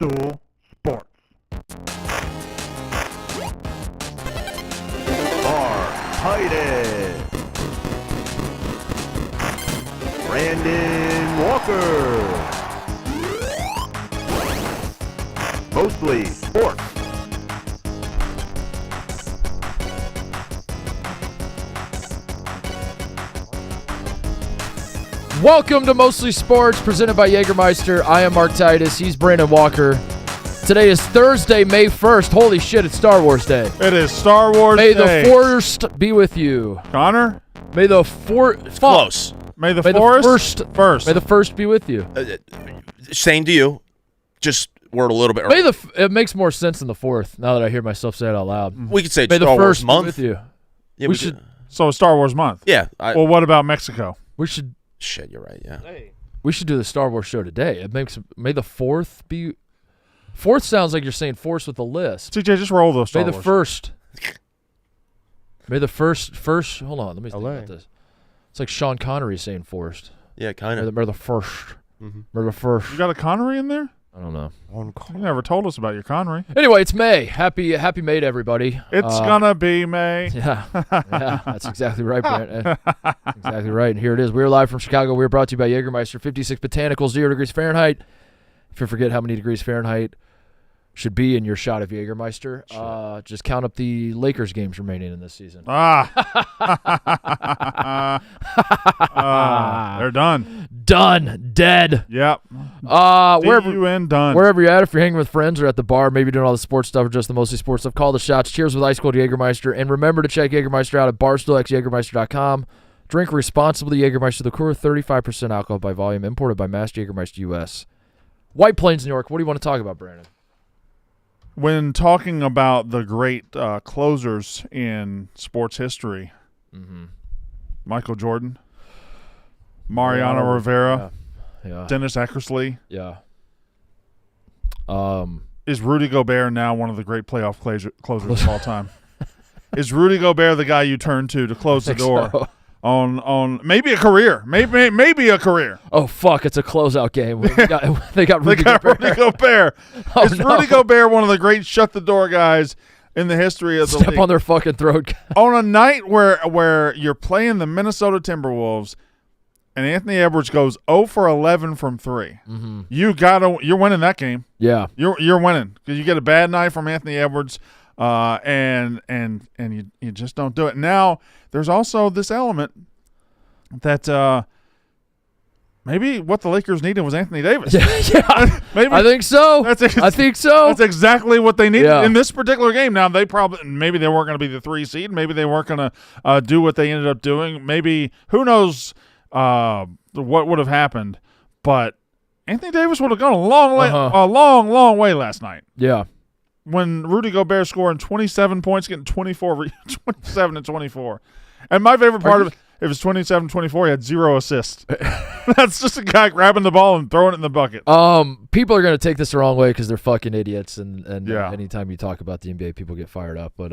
Barstool Sports. Titus, Brandon Walker, Mostly Sports. Welcome to Mostly Sports, presented by Jagermeister. I am Mark Titus. He's Brandon Walker. Today is Thursday, May 1st. Holy shit, it's Star Wars Day. It is Star Wars May Day. the Force be with you. Connor? May the Force... Close. May the May Force? the First. May the First be with you. Same to you. Just word a little bit early. It makes more sense than the Fourth, now that I hear myself say it out loud. We could say May the Star Wars First be month. with you. Yeah, we should... So Star Wars month. Yeah. Well, what about Mexico? We should... Shit, you're right, yeah. We should do the Star Wars show today. It makes... May the Fourth be... Fourth sounds like you're saying force with a list. CJ, just roll those Star May the Wars. First. May the first. Hold on, let me think about this. It's like Sean Connery saying forced. Yeah, kind of. May the first. May the first. You got a Connery in there? I don't know. You never told us about your Connery. Anyway, it's May. Happy May to everybody. It's gonna be May. Yeah, that's exactly right, Brent. Exactly right. And here it is. We're live from Chicago. We're brought to you by Jagermeister. 56 botanicals, 0 degrees Fahrenheit. If you forget how many degrees Fahrenheit should be in your shot of Jagermeister, just count up the Lakers games remaining in this season. They're done. Done. Dead. Yep. Wherever done. you're at, if you're hanging with friends or at the bar, maybe doing all the sports stuff or just the mostly sports stuff, call the shots. Cheers with ice cold Jagermeister. And remember to check Jagermeister out at barstoolxjagermeister.com. Drink responsibly. Jagermeister liqueur, 35% alcohol by volume, imported by Mass Jagermeister U.S. White Plains, New York. What do you want to talk about, Brandon? When talking about the great closers in sports history, Michael Jordan, Mariano Rivera, Dennis Eckersley. Yeah. Is Rudy Gobert now one of the great playoff closers of all time? Is Rudy Gobert the guy you turn to close the door so. on maybe a career? Maybe a career. Oh, fuck. It's a closeout game. They got Rudy Rudy Gobert. Oh, Is Rudy Gobert one of the great shut-the-door guys in the history of the league? Step on their fucking throat. On a night where you're playing the Minnesota Timberwolves and Anthony Edwards goes 0 for 11 from 3, you're winning that game. Yeah. You're winning because you get a bad night from Anthony Edwards, and you just don't do it. Now there's also this element that maybe what the Lakers needed was Anthony Davis. Yeah. Maybe I think so. I think so. That's exactly what they needed Yeah. in this particular game. Now maybe they weren't going to be the 3 seed. Maybe they weren't going to do what they ended up doing. Maybe who knows what would have happened. But Anthony Davis would have gone a long way last night. Yeah. When Rudy Gobert scoring 27 points, getting 27 and 24. And my favorite part of it, if it's 27-24, he had 0 assists. That's just a guy grabbing the ball and throwing it in the bucket. People are going to take this the wrong way because they're fucking idiots, and Yeah. anytime you talk about the NBA, people get fired up. But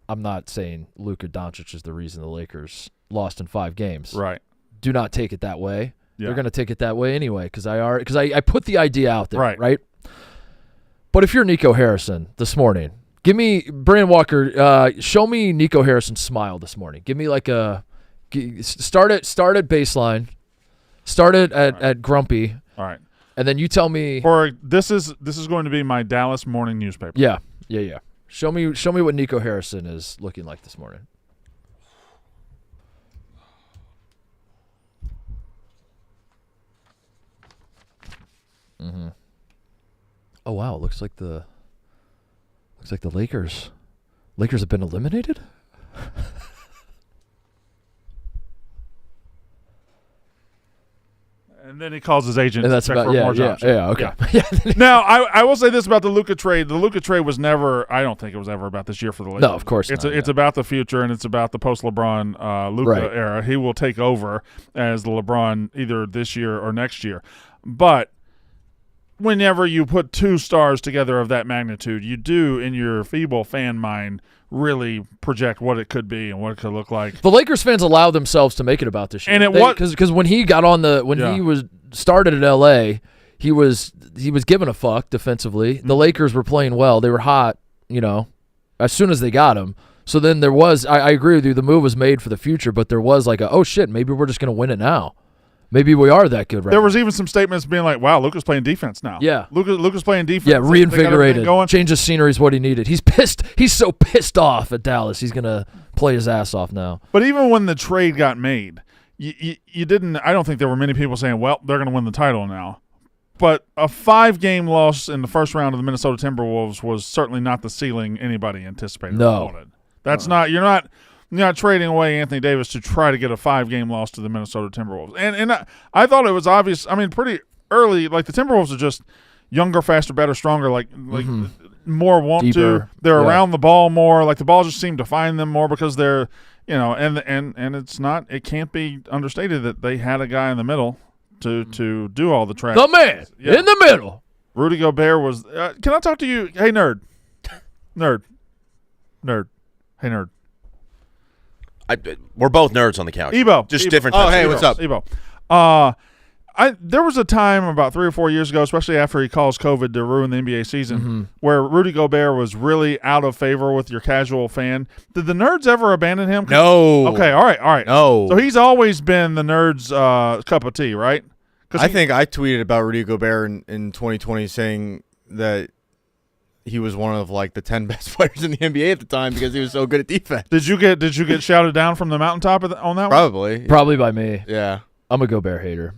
I'm not saying Luka Doncic is the reason the Lakers lost in 5 games. Right. Do not take it that way. Yeah. They're going to take it that way anyway because I put the idea out there. Right. But if you're Nico Harrison this morning, give me Brandon Walker. Show me Nico Harrison's smile this morning. Give me like a start at baseline, start it at grumpy. All right. And then you tell me. Or this is going to be my Dallas morning newspaper. Yeah. Show me what Nico Harrison is looking like this morning. Oh wow! Looks like the Lakers have been eliminated. And then he calls his agent And that's to check about for more jobs. okay. Now, I will say this about the Luka trade. The Luka trade was never – I don't think it was ever about this year for the Lakers. No, of course it's not. It's about the future, and it's about the post-LeBron Luka era. He will take over as the LeBron either this year or next year. But whenever you put 2 stars together of that magnitude, you do, in your feeble fan mind, really project what it could be and what it could look like. The Lakers fans allowed themselves to make it about this year. And because when he got on he was started in LA, he was giving a fuck defensively. The Lakers were playing well. They were hot, as soon as they got him. So then there was, I agree with you, the move was made for the future, but there was like oh shit, maybe we're just going to win it now. Maybe we are that good right now. There was even some statements being like, wow, Luka's playing defense now. Yeah. Luka's playing defense. Yeah, reinvigorated. Going. Change of scenery is what he needed. He's pissed. He's so pissed off at Dallas. He's going to play his ass off now. But even when the trade got made, you didn't – I don't think there were many people saying, well, they're going to win the title now. But a 5-game loss in the first round of the Minnesota Timberwolves was certainly not the ceiling anybody anticipated. No. Wanted. That's not – you're not trading away Anthony Davis to try to get a 5-game loss to the Minnesota Timberwolves. And I thought it was obvious. I mean, pretty early, like the Timberwolves are just younger, faster, better, stronger, like more want Deeper. to. They're around the ball more. Like the ball just seemed to find them more because they're, and it's not, it can't be understated that they had a guy in the middle to do all the trash. The man in the middle. Rudy Gobert was, can I talk to you? Hey, nerd. Nerd. Hey, nerd. We're both nerds on the couch. Ebo. Just Ebo. different Oh, types hey, of what's nerds. up? Ebo. There was a time about 3 or 4 years ago, especially after he caused COVID to ruin the NBA season, where Rudy Gobert was really out of favor with your casual fan. Did the nerds ever abandon him? No. Okay, all right. No. So he's always been the nerds' cup of tea, right? I think I tweeted about Rudy Gobert in 2020 saying that he was one of like the 10 best players in the NBA at the time because he was so good at defense. Did you get shouted down from the mountaintop on that one? Probably by me. Yeah. I'm a Gobert hater.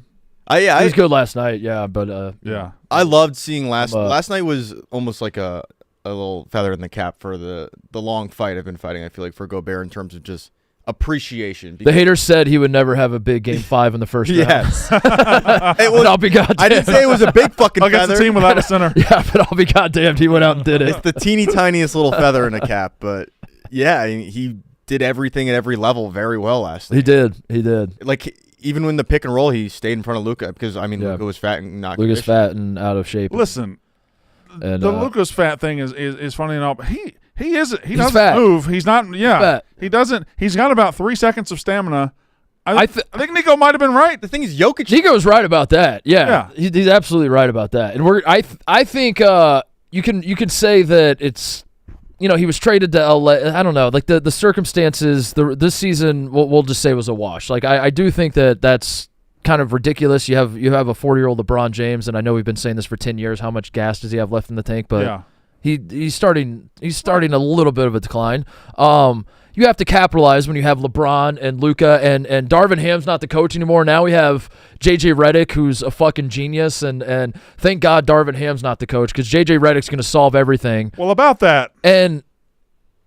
He He was good last night, but Yeah. I loved seeing last night was almost like a little feather in the cap for the long fight I've been fighting, I feel like, for Gobert in terms of just appreciation. The haters said he would never have a big game 5 in the first round. Yes. I'll be goddamn. I didn't say it was a big fucking Against feather. the team without a center. Yeah, but I'll be goddamned. He went out and did it. It's the teeny tiniest little feather in a cap, but yeah, he did everything at every level very well last night. He did. Like even when the pick and roll, he stayed in front of Luka because Luka was fat and not. Luka's fat and out of shape. Listen, and, the Luka's fat thing is funny enough. He isn't. He doesn't fat. move. He's not. Yeah, fat. He doesn't. He's got about 3 seconds of stamina. I think Nico might have been right. The thing is, Jokic. Nico's right about that. Yeah. He's absolutely right about that. And I think you can say that it's, he was traded to LA. I don't know, like the circumstances. This season we'll just say was a wash. Like I do think that's kind of ridiculous. You have a 40-year-old LeBron James, and I know we've been saying this for 10 years. How much gas does he have left in the tank? But yeah. He's starting a little bit of a decline. You have to capitalize when you have LeBron and Luka and Darvin Ham's not the coach anymore. Now we have JJ Redick, who's a fucking genius, and thank God Darvin Ham's not the coach because JJ Redick's going to solve everything. Well, about that, and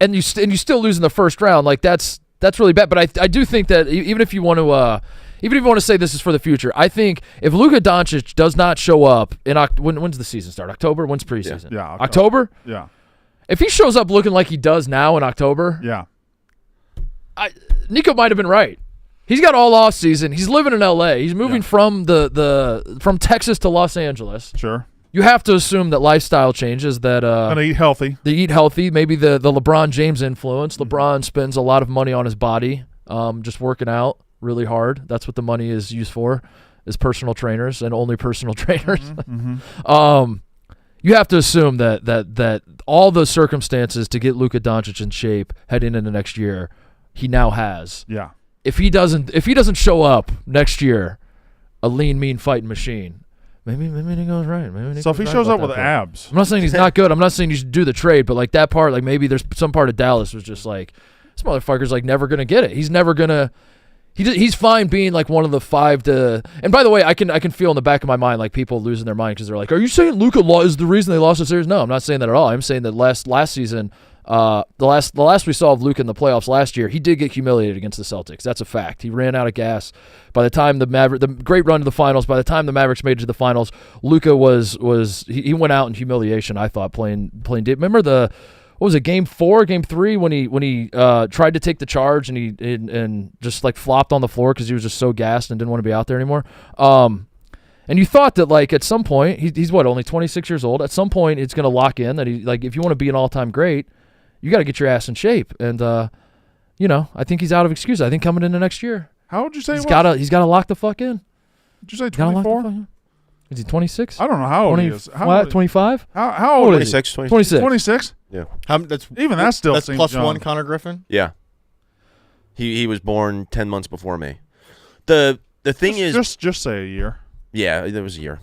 you still lose in the first round. Like that's really bad. But I do think that even if you want to say this is for the future, I think if Luka Doncic does not show up when's the season start? October? When's preseason? Yeah, October? Yeah. If he shows up looking like he does now in October, yeah, Nico might have been right. He's got all off season. He's living in LA. He's moving from from Texas to Los Angeles. Sure. You have to assume that lifestyle changes. That gonna eat healthy. They eat healthy. Maybe the LeBron James influence. LeBron spends a lot of money on his body, just working out really hard. That's what the money is used for, is personal trainers and only personal trainers. You have to assume that all the circumstances to get Luka Doncic in shape heading into next year, he now has. Yeah. If he doesn't show up next year, a lean, mean fighting machine, maybe Nico's right. So if he shows up with abs, I'm not saying he's not good. I'm not saying you should do the trade, but like that part, like maybe there's some part of Dallas was just like, this motherfucker's like never gonna get it. He's never gonna. He's fine being like one of the 5 to. And by the way, I can feel in the back of my mind like people losing their mind because they're like, "Are you saying Luka is the reason they lost the series?" No, I'm not saying that at all. I'm saying that last season, the last we saw of Luka in the playoffs last year, he did get humiliated against the Celtics. That's a fact. He ran out of gas. By the time the great run to the finals, by the time the Mavericks made it to the finals, Luka he went out in humiliation. I thought playing deep. Remember what was it, game 4, game 3, when he tried to take the charge and he just like flopped on the floor because he was just so gassed and didn't want to be out there anymore. And you thought that like at some point he's only 26 years old. At some point it's going to lock in that he like if you want to be an all-time great, you got to get your ass in shape. And I think he's out of excuses. I think coming into next year, how would you say he's got to lock the fuck in. Did you say 24? Is he 26? I don't know how old he is. How old, 25? how old is he? 26, 26. 26? Yeah. That still that's seems plus young. one Connor Griffin? Yeah. He was born 10 months before me. The thing is just say a year. Yeah, there was a year.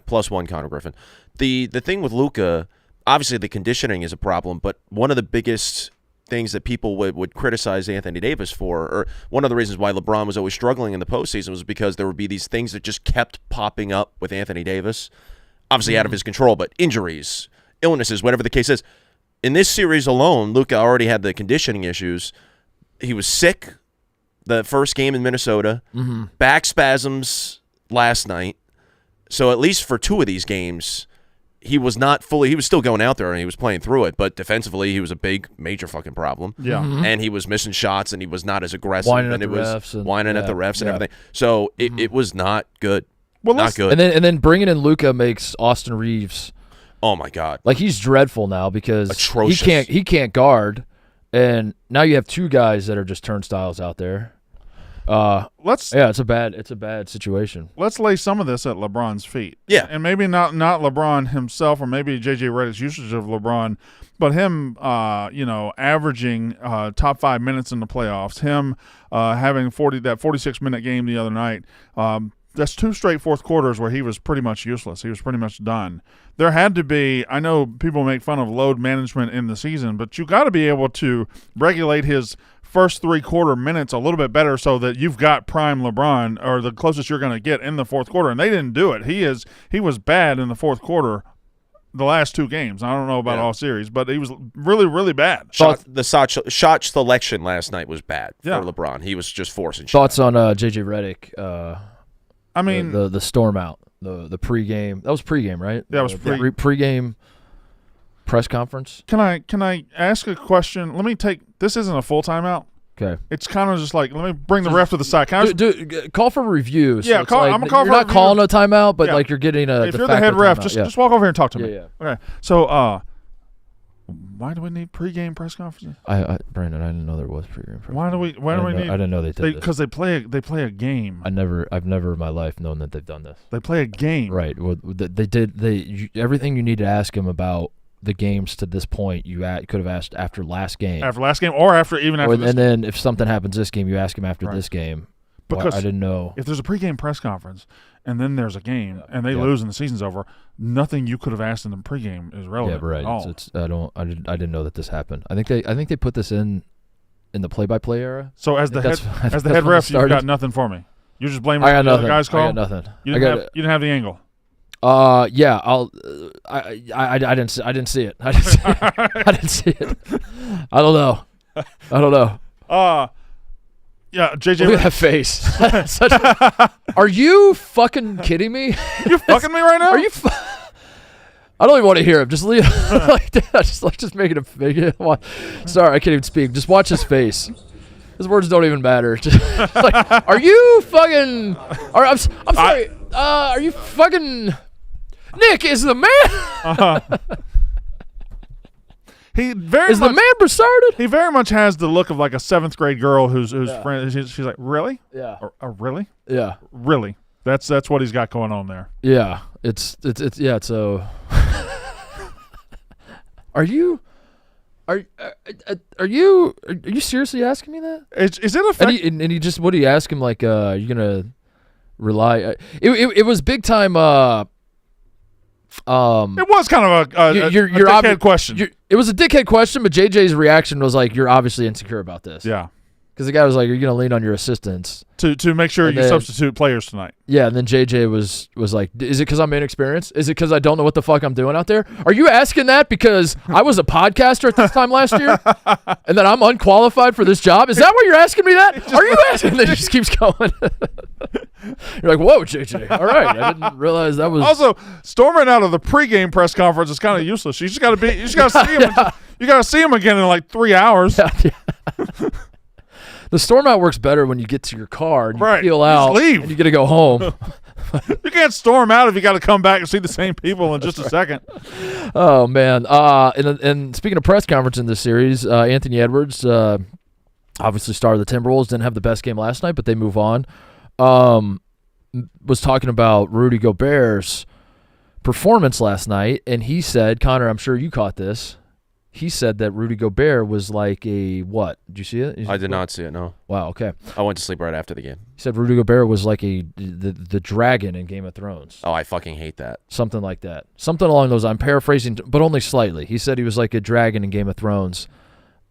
Plus one Connor Griffin. The thing with Luka, obviously the conditioning is a problem, but one of the biggest things that people would criticize Anthony Davis for, or one of the reasons why LeBron was always struggling in the postseason, was because there would be these things that just kept popping up with Anthony Davis, obviously out of his control, but injuries, illnesses, whatever the case is. In this series alone, Luka already had the conditioning issues. He was sick the first game in Minnesota, back spasms last night. So at least for 2 of these games, he was not fully – he was still going out there and he was playing through it, but defensively he was a big, major fucking problem. Yeah. And he was missing shots and he was not as aggressive. Whining and at the refs. And, whining at the refs and everything. So it was not good. Well, not good. And then bringing in Luka makes Austin Reeves – oh, my God. like he's dreadful now because Atrocious. he can't guard, and now you have 2 guys that are just turnstiles out there. It's a bad situation. Let's lay some of this at LeBron's feet. Yeah. And maybe not LeBron himself, or maybe J.J. Redick's usage of LeBron, but him, averaging top 5 minutes in the playoffs, him having 46-minute game the other night. That's 2 straight fourth quarters where he was pretty much useless. He was pretty much done. There had to be – I know people make fun of load management in the season, but you got to be able to regulate his first 3-quarter minutes a little bit better so that you've got prime LeBron, or the closest you're going to get in the fourth quarter, and they didn't do it. He was bad in the fourth quarter the last 2 games. I don't know about all series, but he was really, really bad. Shot selection last night was bad for LeBron. He was just forcing shots. Thoughts on J.J. Redick? I mean, the storm out, the pregame. That was pregame, right? Yeah, it was pregame press conference. Can I ask a question? This isn't a full timeout. Okay. It's kind of just like, let me bring the ref to the side. Call for review. So yeah, I'm gonna call. You're not calling a timeout, but like you're getting a. If you're the head ref, just walk over here and talk to me. Yeah. Okay. So, why do we need pregame press conferences? Brandon, I didn't know there was pregame. Why do we need? I didn't know they did this. Because they play a game. I've never in my life known that they've done this. They play a game. Right. Well, they did. Everything you need to ask him about the games to this point, you could have asked after last game. After last game, or after this and then if something happens this game, you ask him after this game. Because I didn't know. If there's a pregame press conference and then there's a game and they lose and the season's over, nothing you could have asked in the pregame is relevant. Yeah, right. At all. I didn't know that this happened. I think they put this in the play-by-play era. So as the head ref, you've got nothing for me. You're just blaming the guy's call. I got nothing. You didn't have the angle. Yeah, I didn't see it. I didn't see it. I don't know. Yeah, JJ. Look at that face. Are you fucking kidding me? You fucking me right now? Are you? I don't even want to hear him. Just leave like that. Just make it. Sorry, I can't even speak. Just watch his face. His words don't even matter. Just, like, are you fucking? I'm sorry. Are you fucking? Nick is the man. The man Broussarded? He very much has the look of like a 7th grade girl who's friend. She's like, really? Yeah. Really? Yeah. Really? That's what he's got going on there. Yeah. It's so. Are you seriously asking me that? Is it a and he just, what do you ask him, like, you gonna rely? It was big time. It was kind of a dickhead question. It was a dickhead question, but JJ's reaction was like, "You're obviously insecure about this." Yeah, because the guy was like, "You're gonna lean on your assistants to make sure you substitute players tonight." Yeah, and then JJ was like, "Is it because I'm inexperienced? Is it because I don't know what the fuck I'm doing out there? Are you asking that because I was a podcaster at this time last year, and that I'm unqualified for this job? Is that why you're asking me that? Are you asking?" And then he just keeps going. You're like, "Whoa, JJ! All right, I didn't realize that was." Also, storming out of the pregame press conference is kind of useless. You just got to see him. You got to see him again in like 3 hours. Yeah. The storm out works better when you get to your car and you peel out leave. And you get to go home. You can't storm out if you got to come back and see the same people in just a second. Oh, man. And speaking of press conference in this series, Anthony Edwards, obviously star of the Timberwolves, didn't have the best game last night, but they move on. was talking about Rudy Gobert's performance last night, and he said, Connor, I'm sure you caught this. He said that Rudy Gobert was like a what? Did you see it? I did not see it, no. Wow, okay. I went to sleep right after the game. He said Rudy Gobert was like the dragon in Game of Thrones. Oh, I fucking hate that. Something like that. Something along those. I'm paraphrasing, but only slightly. He said he was like a dragon in Game of Thrones.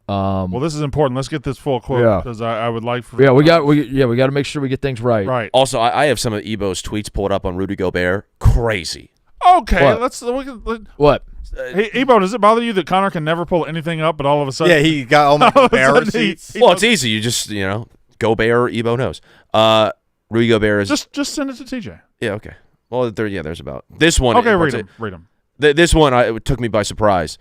Well, this is important. Let's get this full quote because I would like for. Yeah, we got to make sure we get things right. Right. Also, I have some of Ebo's tweets pulled up on Rudy Gobert. Crazy. Okay, What? What? Hey, Ebo, does it bother you that Connor can never pull anything up, but all of a sudden? Yeah, he got all my All of a Gobert sudden he- receipts. Well, it's easy. You just, Gobert, Ebo knows. Rudy Gobert is. Just send it to TJ. Yeah, okay. Well, there's about. This one. Okay, read them. This one, it took me by surprise.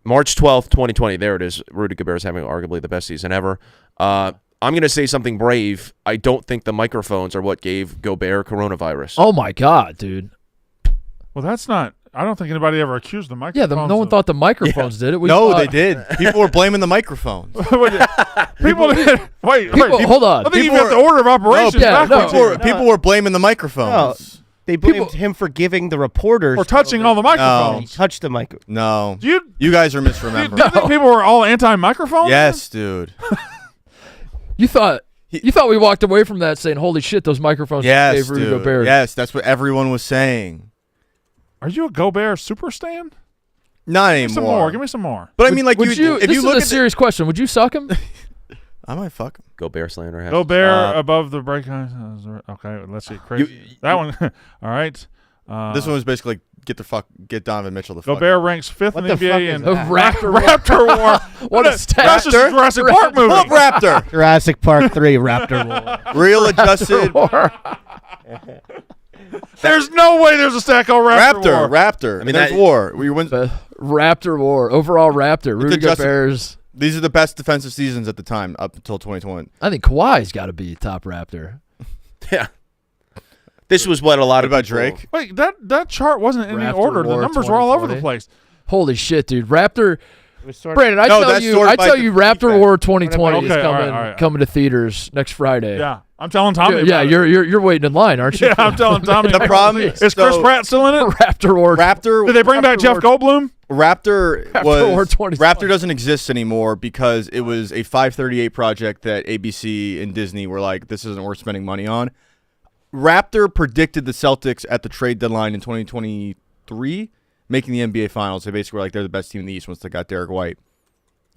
March 12th, 2020. There it is. Rudy Gobert is having arguably the best season ever. I'm going to say something brave. I don't think the microphones are what gave Gobert coronavirus. Oh my God, dude. Well, that's not. I don't think anybody ever accused the microphones. Yeah, no one thought the microphones did it. We No, thought, they did. People were blaming the microphones. People did. Wait. Hold on. I think People you got the order of operations yeah, backwards. no. here. People were blaming the microphones. They blamed him for giving the reporters Or touching all the He microphones. touched the mic. No. Do you guys are do you misremembering. think people were all anti-microphone? Yes, dude. You thought we walked away from that saying, "Holy shit, those microphones Yes, gave Rudy dude. Gobert." Yes, that's what everyone was saying. Are you a Gobert super stan? Not Give me some anymore. more. Give me some more. But I mean, like, Would you? if This you is look a at serious question. Would you suck him? I might fuck him. Gobert slander. Gobert above the break. Okay, let's see. Crazy. That one. All right. This one was basically get Donovan Mitchell the fuck. Gobert ranks 5th in What the the fuck NBA is in that? Raptor War. What a stat. That's just a Jurassic Park movie. Pull up Raptor. Jurassic Park 3 Raptor War. Real adjusted. There's no way there's a stack called Raptor War. Raptor. I mean, there's that- war. We win. Raptor War. Overall Raptor. Rudy adjusted- Gobert's. These are the best defensive seasons at the time up until 2020. I think Kawhi's got to be top Raptor. Yeah. This was what a lot What of about people- Drake? Wait, that chart wasn't in any Raptor order. The War numbers were all over 2020. the place. Holy shit, dude. Raptor. It was sort of- Brandon, I No, tell that's you, sorted by Raptor defense. War 2020 is Okay, all coming right. coming to theaters next Friday. Yeah, I'm telling Tommy. Yeah, about it. you're waiting in line, aren't you? Yeah, I'm telling Tommy. The problem Is Chris Pratt still in it? Raptor War. Did they bring back Jeff Goldblum? Raptor War was 2020. Raptor doesn't exist anymore because it was a 538 project that ABC and Disney were like, this isn't worth spending money on. Raptor predicted the Celtics at the trade deadline in 2023 making the NBA Finals. They basically were like, they're the best team in the East once they got Derek White.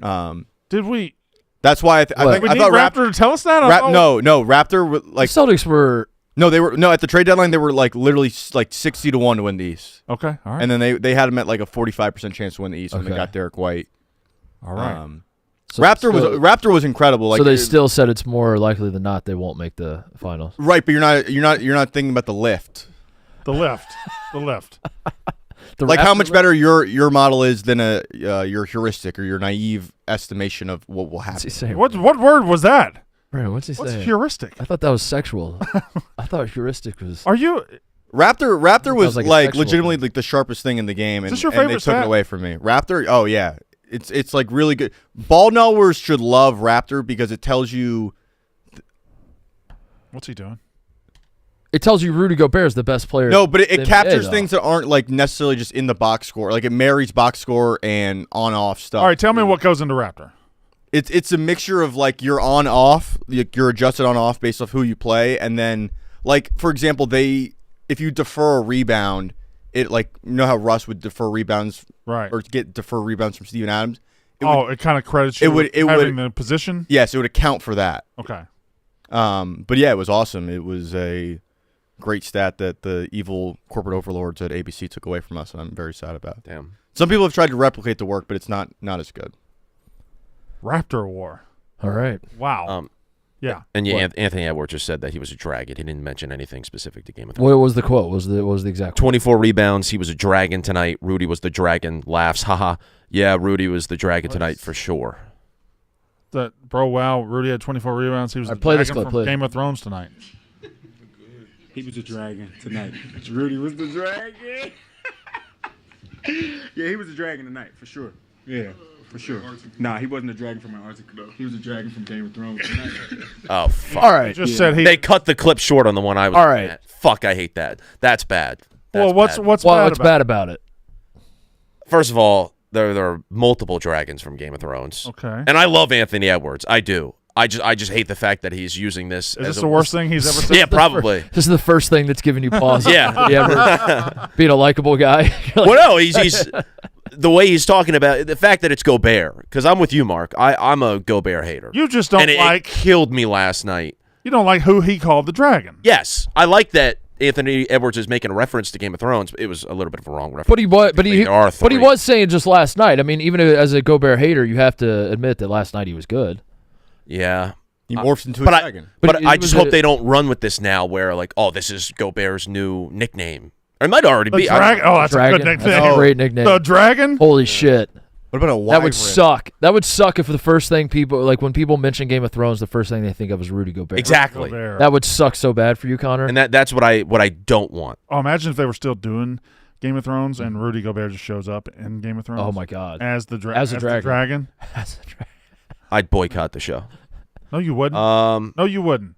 Did we? That's why I What? We thought need Raptor to tell us that. No, Raptor The like Celtics were. they were at the trade deadline they were like literally like 60-1 to win the East. Okay, all right, And then they had them at like a 45% chance to win the East when they Okay. got Derek White. all right. So Raptor was incredible. Like so they still said it's more likely than not they won't make the finals. right, but you're not thinking about the lift. The lift. The Like how Raptor much better your model is than your heuristic or your naive estimation of what will What's he happen. saying? What word was that? Brandon, what's he What's saying? heuristic? I thought that was sexual. I thought heuristic was. Are you? Raptor was like a like sexual legitimately thing. like the sharpest thing in the game, Is and, this your and they favorite took stat? it away from me. Raptor, oh yeah, it's like really good. Ball knowers should love Raptor because it tells you. What's he doing? It tells you Rudy Gobert is the best player. No, but in it the captures NBA, things that aren't like necessarily just in the box score. Like it marries box score and on-off stuff. All right, tell me what goes into Raptor. It's a mixture of like you're on off, you're adjusted on off based off who you play, and then like for example, if you defer a rebound, it like you know how Russ would defer rebounds Right. or defer rebounds from Steven Adams. It kind of credits you it with would- having the position. Yes, it would account for that. Okay. But yeah, it was awesome. It was a great stat that the evil corporate overlords at ABC took away from us, and I'm very sad about. Damn. Some people have tried to replicate the work, but it's not as good. Raptor War. All right. Wow. Yeah. And yeah, What? Anthony Edwards just said that he was a dragon. He didn't mention anything specific to Game of Thrones. What was the quote? What was the exact quote? 24 rebounds. He was a dragon tonight. Rudy was the dragon. Laughs. Haha. Yeah, Rudy was the dragon tonight for sure. Bro, wow. Rudy had 24 rebounds. He was All right, the play this dragon clip, from play. Game of Thrones tonight. He was a dragon tonight. Rudy was the dragon. Yeah, he was a dragon tonight for sure. Yeah, for sure. Nah, he wasn't a dragon from Antarctica though. He was a dragon from Game of Thrones. Oh fuck! All right. Just said he. They cut the clip short on the one I was. All right. At. Fuck! I hate that. That's bad. well, That's what's bad. bad What's about bad about it? First of all, there are multiple dragons from Game of Thrones. Okay. And I love Anthony Edwards. I do. I just hate the fact that he's using this. Is as this a- the worst thing he's ever said? Yeah, probably. This is the first thing that's giving you pause. Yeah. Yeah. Being a likable guy. You're like, Well, no, he's the way he's talking about the fact that it's Gobert. Because I'm with you, Mark. I'm a Gobert hater. You just don't and it like. killed me last night. You don't like who he called the dragon. Yes, I like that Anthony Edwards is making a reference to Game of Thrones. It was a little bit of a wrong reference. But he was, but he, There are but he three. was saying just last night. I mean, even as a Gobert hater, you have to admit that last night he was good. Yeah. He morphs into a But I, dragon. But but it I was just hope a- they don't run with this now where, like, oh, this is Gobert's new nickname. Or it might already The be. dragon. Oh, that's Dragon. a good nickname. That's a great nickname. The dragon. Holy shit. What about a That wyvern? would suck. That would suck if the first thing people, like when people mention Game of Thrones, the first thing they think of is Rudy Gobert. Exactly. Gobert. That would suck so bad for you, Connor. And that's what I don't want. Oh, imagine if they were still doing Game of Thrones and Rudy Gobert just shows up in Game of Thrones. Oh my God. As the As a dragon. dragon. That's a dragon. I'd boycott the show. No, you wouldn't. No, you wouldn't.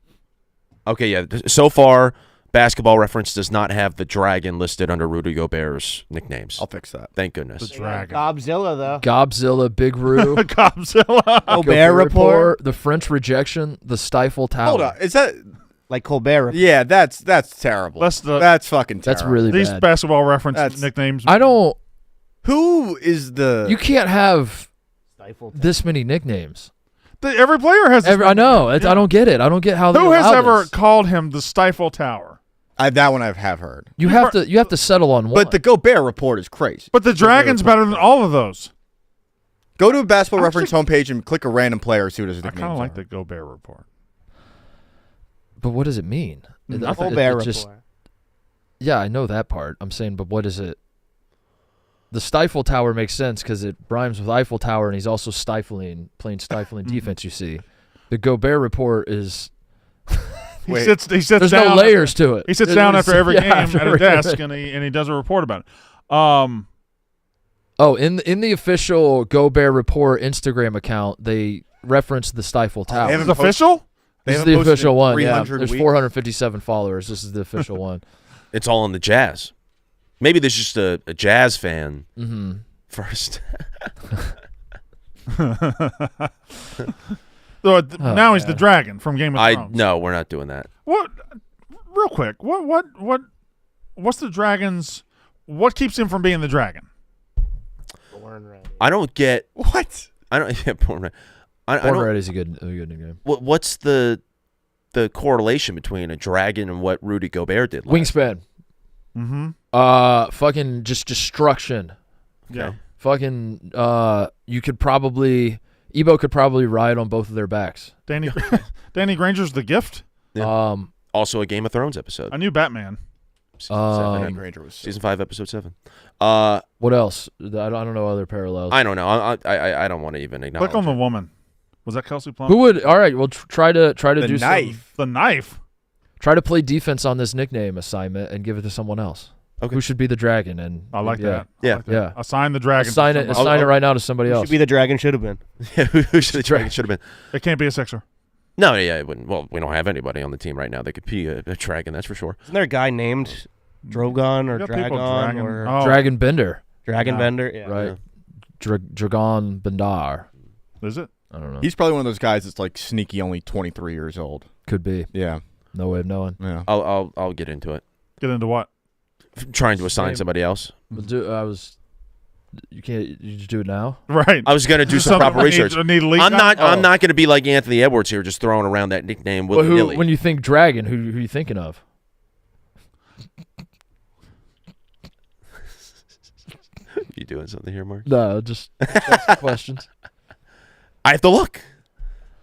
Okay, yeah. So far, Basketball Reference does not have the dragon listed under Rudy Gobert's nicknames. I'll fix that. Thank goodness. The dragon. Godzilla, though. Gobzilla, Big Roo, Godzilla. Colbert Report. the French Rejection, the Stifle Tower. Hold on. Is that? Like Colbert Report. Yeah, that's terrible. That's the- That's fucking terrible. That's really These bad. Basketball Reference That's- nicknames. I don't. Who is the? You can't have Stifle. this many nicknames. Every player has. I know. I don't get it. I don't get how they Who has allow ever this. called him the Stifle Tower? That one I have heard. You have to settle on one. But the Gobert report is crazy. But the dragon's better than all of those. Go to a Basketball Reference homepage and click a random player. See what his I nicknames kind of like are. the Gobert report. But what does it mean? Colbert it just- Report. Yeah, I know that part. I'm saying, but what is it? The Stifle Tower makes sense because it rhymes with Eiffel Tower, and he's also playing stifling defense. You see, the Gobert report is He Wait. sits there's down. no layers to it. He sits down after every Yeah, game after at a every desk game. and he does a report about it. Oh, in the official Gobert report Instagram account, they reference the Stifle Tower. they Is haven't it official? They This is haven't the posted official in one. Yeah, 300 there's weeks. 457 followers. This is the official one. It's all in the Jazz. Maybe there's just a Jazz fan first. So, now he's the dragon from Game of Thrones. No, we're not doing that. What? Real quick. What's the dragon's? What keeps him from being the dragon? Born ready. I don't get. What? I don't. Yeah, Born Ready. I Born don't. Ready is a good nickname. What's the correlation between a dragon and what Rudy Gobert did? Wingspan. Mm-hmm. Fucking just destruction. Yeah. Fucking you could probably Ebo could probably ride on both of their backs. Danny Granger's the gift. Yeah. Also a Game of Thrones episode. I knew Batman. Season 7. Danny Granger was Season 5, episode 7. What else? I don't know other parallels. I don't know. I don't want to even acknowledge. Click on the it. woman. Was that Kelsey Plum? Who would? All right, well try to the do knife. The knife. try to play defense on this nickname assignment and give it to someone else. Okay. Who should be the dragon? And I like yeah. that. Yeah. I like that. Yeah. Assign the dragon. Assign to it. somebody. Assign it right now to somebody else. Should be the dragon. Should have been. Yeah, who should the dragon should have been? It can't be a sixer. No, yeah, it wouldn't. Well, we don't have anybody on the team right now that could be a dragon. That's for sure. Isn't there a guy named Drogon or You got people Dragon or Oh, Dragon Bender, Dragon Yeah. Bender? Yeah. right? Dragon Bendar. Is it? I don't know. He's probably one of those guys that's like sneaky, only 23 years old. Could be. Yeah, No way of knowing. yeah. I'll get into it. Get into what? Trying to assign somebody else. But you can't. You just do it now. Right. I was gonna do some Something proper research. Need to leak I'm out? not. I'm not gonna be like Anthony Edwards here, just throwing around that nickname Well, willy nilly. when you think dragon, who are you thinking of? You doing something here, Mark? No, just ask questions. I have to look.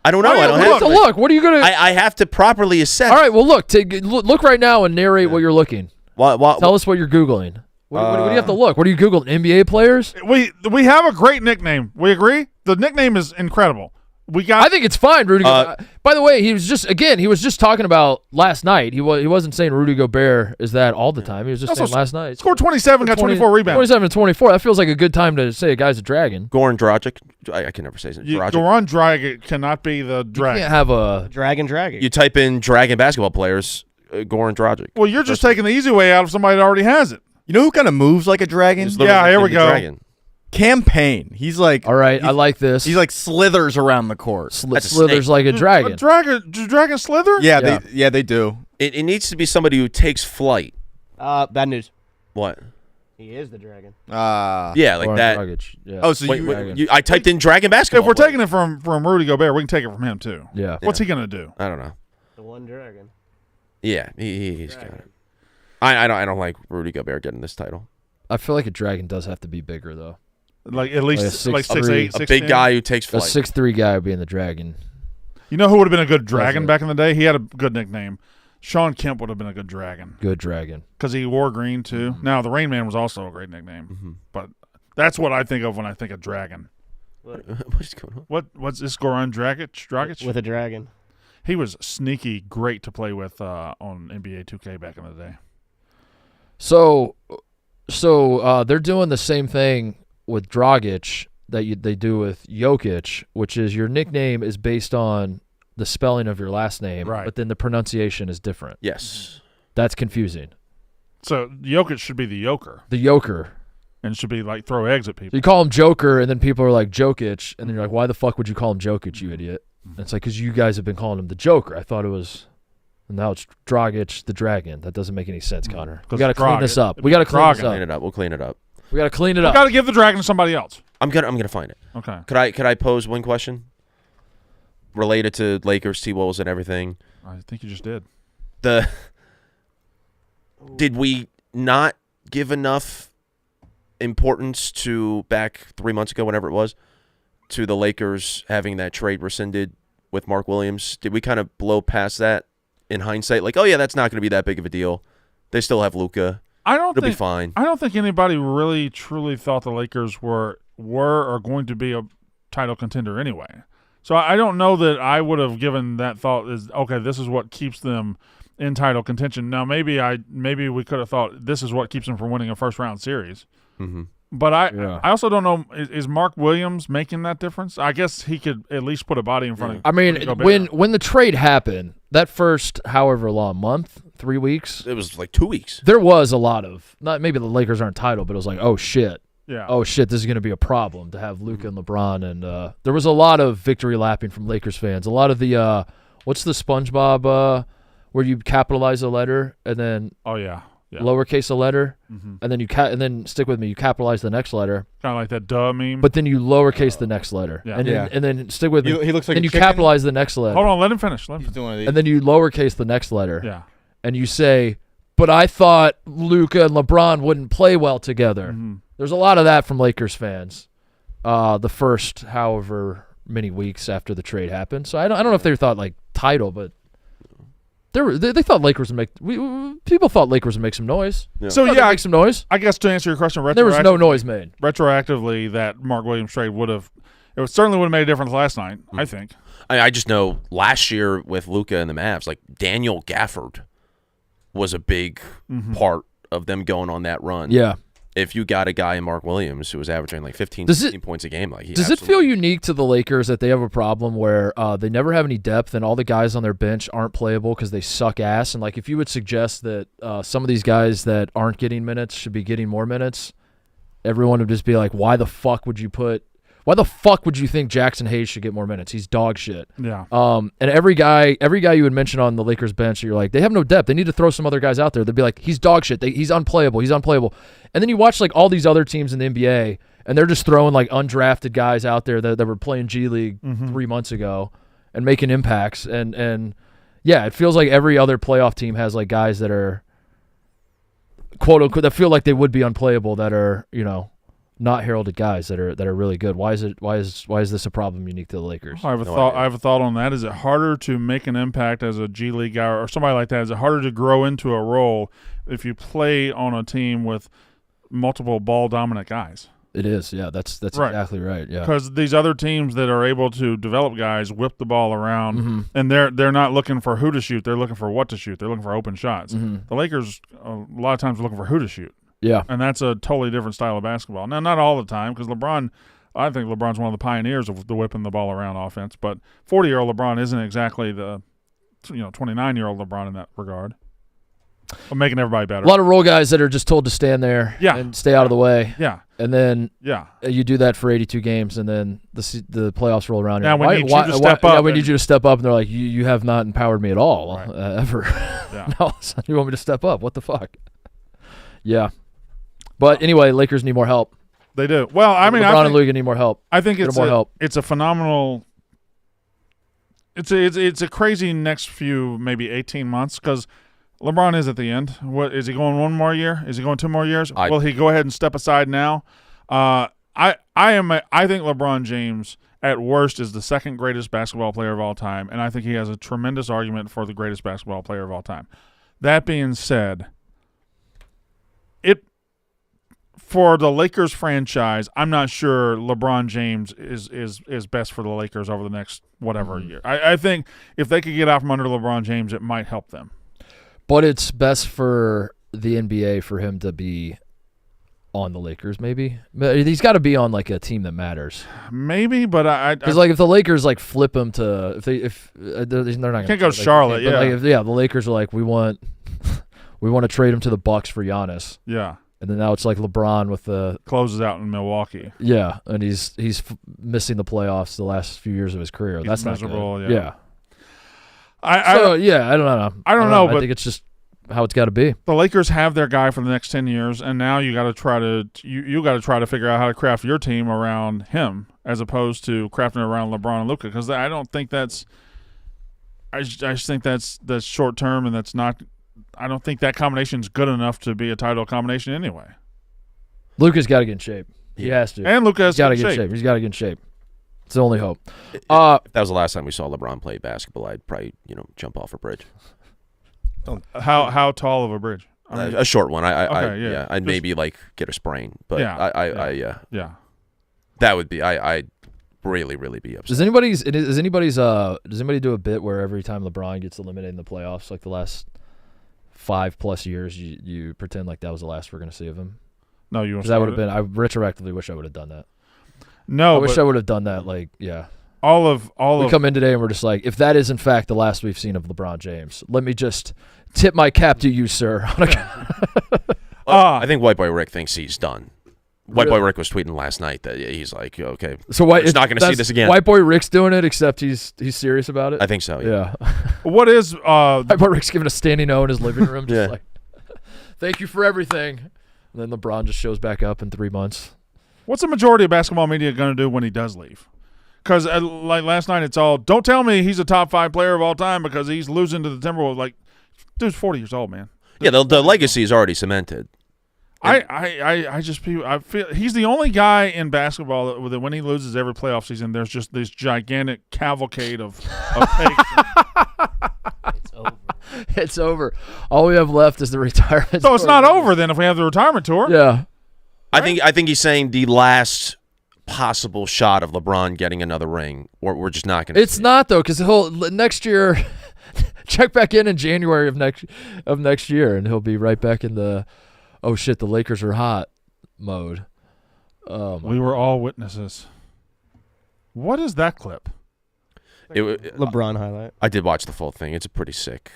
I don't know. Oh, yeah, I don't we have have to look. What are you gonna? I have to properly assess. All right. Well, look right now and narrate what you're looking. Tell us what you're googling. What do you have to look? What are you googling? NBA players? We have a great nickname. We agree. The nickname is incredible. I think it's fine, Rudy Gobert. By the way, he was just talking about last night. He wasn't saying Rudy Gobert is that all the time. He was just saying last night. Scored 27, got 24 rebounds. 27 and 24. That feels like a good time to say a guy's a dragon. Goran Dragic. I can never say his name. Goran Dragic cannot be the dragon. You can't have a Dragon. You type in dragon basketball players, Goran Dragic. Well, you're just taking the easy way out of somebody that already has it. You know who kind of moves like a dragon? Yeah, here we go. Dragon. Campaign. He's like, all right, I like this. He's like slithers around the court. Slithers like a dragon. Do dragon slither? Yeah, they do. It needs to be somebody who takes flight. Bad news. What? He is the dragon. Yeah, like Or that. Dragic, yeah. Oh, so I typed in dragon basketball. If we're player. taking it from Rudy Gobert, we can take it from him too. Yeah. What's he gonna do? I don't know. The one dragon. Yeah, he's got it. I don't like Rudy Gobert getting this title. I feel like a dragon does have to be bigger though. Like at least Like a 6'8", 6'3", A big guy who takes A flight. 6'3" guy being the dragon. You know who would have been a good dragon President. back in the day? He had a good nickname. Sean Kemp would have been a good dragon Good dragon. because he wore green too. Mm-hmm. Now the Rain Man was also a great nickname, but that's what I think of when I think of dragon. What's going on? What's this Goran Dragic? With a dragon. He was sneaky great to play with on NBA 2K back in the day. So they're doing the same thing with Dragic that they do with Jokic, which is your nickname is based on the spelling of your last name, Right. but then the pronunciation is different. Yes. That's confusing. So Jokic should be the Joker The Joker. and should be like throw eggs at So people. you call him Joker, and then people are like Jokic, and then you're like, why the fuck would you call him Jokic, you idiot? And it's like, because you guys have been calling him the Joker. I thought it was, and now it's Dragic the Dragon. That doesn't make any sense, Connor. We 'Cause got to clean Dragic- this up. We got to clean this Dragon. Clean up. it up. We'll clean it up. We got to clean it You up. got to give the dragon to somebody else. I'm gonna find it. Okay. Could I pose one question related to Lakers, T-Wolves, and everything? I think you just did. Did we not give enough importance to back 3 months ago, whenever it was, to the Lakers having that trade rescinded with Mark Williams? Did we kind of blow past that in hindsight? Like, oh yeah, that's not going to be that big of a deal. They still have Luka. It'll be fine. I don't think anybody really truly thought the Lakers were or going to be a title contender anyway. So I don't know that I would have given that thought as okay, this is what keeps them in title contention. Now maybe we could have thought this is what keeps them from winning a first round series. Mm-hmm. But I also don't know, is Mark Williams making that difference? I guess he could at least put a body in front of I mean, Rudy Gobert. when the trade happened, that first however long month, 3 weeks, It was like 2 weeks. there was a lot of not maybe the Lakers aren't title, but it was like, oh shit, Yeah. this is going to be a problem to have Luka and LeBron, and there was a lot of victory lapping from Lakers fans. A lot of the what's the SpongeBob where you capitalize a letter and then Oh yeah. Yeah. lowercase a letter, Mm-hmm. and then and then stick with me, you capitalize the next letter, Kind of like that duh meme. but then you lowercase the next letter, Yeah. and Yeah. then stick with me. He looks like then a you chicken. capitalize the next letter, Hold on, let him finish. Let him He's finish. doing one of these. and then you lowercase the next letter, Yeah. and you say, but I thought Luka and LeBron wouldn't play well together. Mhm. There's a lot of that from Lakers fans. The first however many weeks after the trade happened. So I don't know if they thought like title, but they thought Lakers would make. People thought Lakers would make some noise. Yeah. So Thought they'd make some noise. I guess to answer your question, There was no noise made. retroactively that Mark Williams trade certainly would have made a difference last night, I think. I just know last year with Luka and the Mavs, like Daniel Gafford was a big part of them going on that run. Yeah. If you got a guy in Mark Williams who was averaging like 15, Does it- 16 points a game, like he Does it feel absolutely- unique to the Lakers that they have a problem where they never have any depth and all the guys on their bench aren't playable because they suck ass? And like, if you would suggest that some of these guys that aren't getting minutes should be getting more minutes, everyone would just be like, why the fuck would you think Jackson Hayes should get more minutes? He's dog shit. Yeah. And every guy you would mention on the Lakers bench, you're like, they have no depth. They need to throw some other guys out there. They'd be like, he's dog shit. He's unplayable. He's unplayable. And then you watch like all these other teams in the NBA, and they're just throwing like undrafted guys out there that were playing G League 3 months ago and making impacts. And yeah, it feels like every other playoff team has like guys that are quote unquote that feel like they would be unplayable, that are, not heralded guys that are really good. Why is this a problem unique to the Lakers? I have a thought on that. Is it harder to make an impact as a G League guy or somebody like that? Is it harder to grow into a role if you play on a team with multiple ball dominant guys? It is, yeah. That's Right. exactly right. Yeah. Because these other teams that are able to develop guys whip the ball around, Mm-hmm. and they're not looking for who to shoot. They're looking for what to shoot. They're looking for open shots. Mm-hmm. The Lakers, a lot of times, are looking for who to shoot, Yeah. and that's a totally different style of basketball. Now, not all the time, because I think LeBron's one of the pioneers of the whipping the ball around offense. But 40-year-old LeBron isn't exactly the 29-year-old LeBron in that regard. Of making everybody better. A lot of role guys that are just told to stand there and stay out of the way. Yeah. And then Yeah. you do that for 82 games, and then the playoffs roll around. Now You're we like, need you to step up Yeah, we and- need you to step up. And they're like, you have not empowered me at all, Right. ever. Yeah. No, son, you want me to step up? What the fuck? Yeah. But anyway, Lakers need more help. They do. Well, I mean, LeBron and Luka need more help. I think Get it's more help. It's a phenomenal. It's a crazy next few maybe 18 months because LeBron is at the end. What is he going 1 more year? Is he going 2 more years? Will he go ahead and step aside now? I think LeBron James at worst is the second greatest basketball player of all time, and I think he has a tremendous argument for the greatest basketball player of all time. That being said, for the Lakers franchise, I'm not sure LeBron James is best for the Lakers over the next whatever year. I think if they could get out from under LeBron James, it might help them. But it's best for the NBA for him to be on the Lakers, maybe. But he's got to be on like a team that matters. Maybe, but Because like if the Lakers like flip him to they're not gonna can't go trade, Charlotte, but, yeah. like, the Lakers are like we want to trade him to the Bucks for Giannis, yeah, and then now it's like LeBron with the closes out in Milwaukee. and he's missing the playoffs the last few years of his career. He's That's miserable, not good. yeah. I don't know. I don't know, I but think it's just how it's got to be. the Lakers have their guy for the next 10 years, and now you got to try to figure out how to craft your team around him as opposed to crafting it around LeBron and Luka. Because I don't think that's. I just think that's short term, and that's not. I don't think that combination is good enough to be a title combination anyway. Luka's got to get in shape. He has to. And Luka has He's got to to get in shape. shape. He's got to get in shape. It's the only hope. If that was the last time we saw LeBron play basketball, I'd probably jump off a bridge. How tall of a bridge? I mean, A short one. Okay, yeah. I'd Just- maybe like get a sprain, but Yeah, yeah. that would be I'd really be upset. Does anybody do a bit where every time LeBron gets eliminated in the playoffs, like the last 5+ years, you pretend like that was the last we're going to see of him? No, you. Because that would have been. I retroactively wish I would have done that. No, I wish but I would have done that. Like, yeah. all We of come in today and we're just like, if that is in fact the last we've seen of LeBron James, let me just tip my cap to you, sir. I think White Boy Rick thinks he's done. White Boy Really? Rick was tweeting last night that he's like, okay, So white, He's not gonna see this again. White Boy Rick's doing it, except he's serious about it. I think so. Yeah. Yeah. what is White Boy Rick's giving a standing O in his living room, just Yeah. like, thank you for everything. And then LeBron just shows back up in 3 months. what's the majority of basketball media going to do when he does leave? Because like last night, it's all don't tell me he's a top 5 player of all time because he's losing to the Timberwolves. Like, dude's 40 years old, man. Yeah, the legacy is already cemented. I feel he's the only guy in basketball that when he loses every playoff season, there's just this gigantic cavalcade of takes. It's over. It's over. All we have left is the retirement. So it's tour. not over then if we have the retirement tour. Yeah. I think he's saying the last possible shot of LeBron getting another ring. We're just not going to. It's not though, because next year, check back in January of next year, and he'll be right back in the, oh shit, the Lakers are hot mode. We were all witnesses. What is that clip? LeBron highlight. I did watch the full thing. It's a pretty sick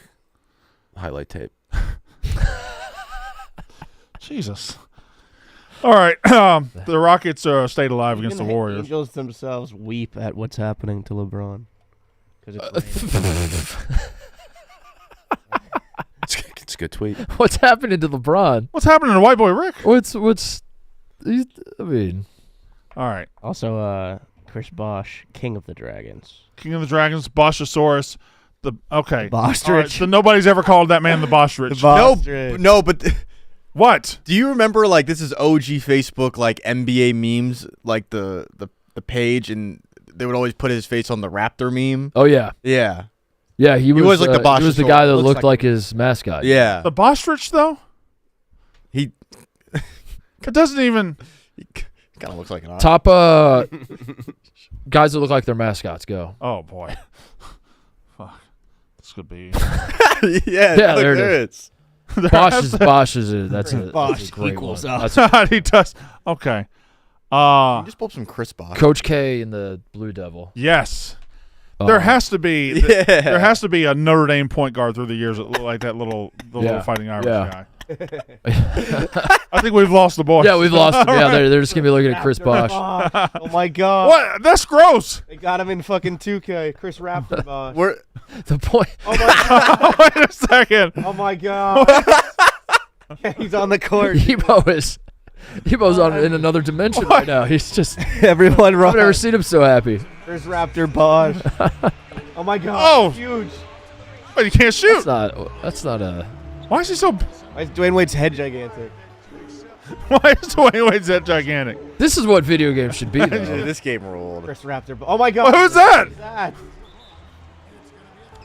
highlight tape. Jesus. All right. The Rockets stayed alive against the Even Warriors. Angels themselves weep at what's happening to LeBron. Because It's a good tweet. What's happening to LeBron? What's happening to White Boy Rick? I mean, All right. also Chris Bosh, King of the Dragons. King of the Dragons, Boschosaurus. Okay. Bostrich. All right, so nobody's ever called that man the Bostrich. No, but What? do you remember like this is OG Facebook like NBA memes like the page and they would always put his face on the Raptor meme. oh yeah, Yeah, yeah. He was like the He was the Boschosaurus. guy that Looks looked like like his mascot. yeah. The Bostrich, though? He It doesn't even. Kind of looks like an ox. Top guys that look like their mascots. Go. Oh boy. Fuck. This could be. Yeah, there it is. Bosch is that's a Bosch great equals one. up. That's He does. Okay. Just pull up some Chris Bosh. Coach K and the Blue Devil. Yes. There has to be. Yeah. There has to be a Notre Dame point guard through the years that look like that little fighting Irish guy. I think we've lost the boys. Yeah, we've lost them. Yeah, they're just gonna be looking at Chris Bosh. Oh my god. What? That's gross. They got him in fucking 2K. Chris Raptor boss. The point. Oh my god. Wait a second. Oh my god. He's on the court. Ebo's in another dimension right now. He's just. Everyone I've run. never seen him so happy. Chris Raptor boss. Oh my god. Oh. Huge. But you can't shoot. That's not a. Why is he so? Why is Dwayne Wade's head gigantic? Why is Dwayne Wade's that gigantic? This is what video games should be, though. This game ruled. Chris Raptor. Oh my god. Who's that? Who's that?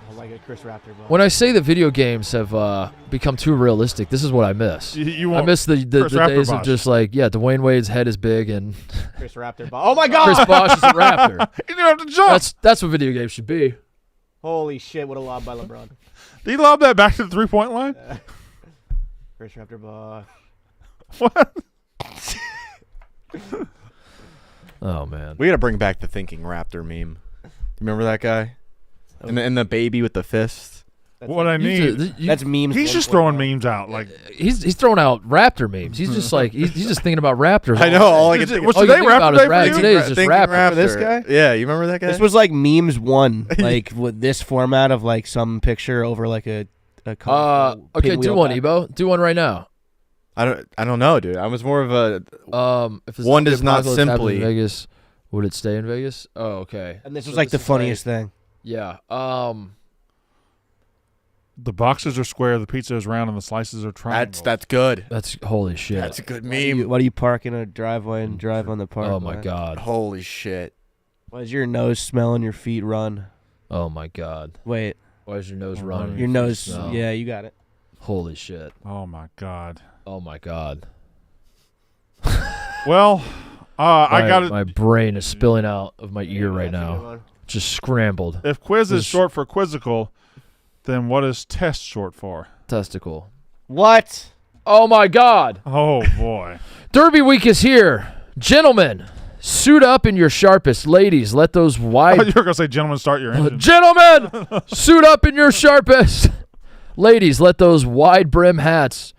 Oh my god, Chris Raptor boss. When I say that video games have become too realistic, this is what I miss. You I want miss the Chris Raptor days of Bosh. just like, Dwayne Wade's head is big and Chris Raptor boss. Oh my god. Chris Bosh is a Raptor. You don't have to jump. That's what video games should be. Holy shit, what a lob by LeBron. Did he lob that back to the 3-point line? Chris Raptor boss. What? Oh man. We got to bring back the thinking raptor meme. Remember that guy? And the baby with the fist. What I need. That's memes. He's just throwing memes out. Like He's throwing out Raptor memes. He's just like he's just thinking about Raptors. I know. All I can think What's all you today? think about Raptor is Day for Raptor. you? Today is just Thinking Raptor. This guy? Yeah, you remember that guy? This was like memes one, like with this format of like some picture over like a colorful Okay, do pinwheel one, back. Ebo. Do one right now. I don't know, dude. I was more of a If the One zombie does not apocalypse happened simply- in Vegas. Would it stay in Vegas? Oh, okay. And this So was like the is funniest thing. Yeah. the boxes are square, the pizza is round, and the slices are triangle. that's good. That's holy shit. That's a good Why meme. do you park in a driveway and drive on the park? Oh my god. Holy shit. Why does your nose smell and your feet run? Oh my god. Wait, Why is your nose Oh, running? your nose. No. Yeah, you got it. Holy shit. Oh my god. Oh my god. Well, I got it. My brain is spilling out of my ear right now. Just scrambled. If quiz is This- short for quizzical, then what is test short for? Testicle. What? Oh my god. Oh boy. Derby week is here. Gentlemen, suit up in your sharpest. Ladies, let those I wide thought you were gonna say, gentlemen, start your engine. Gentlemen, suit up in your sharpest. Ladies, let those wide brim hats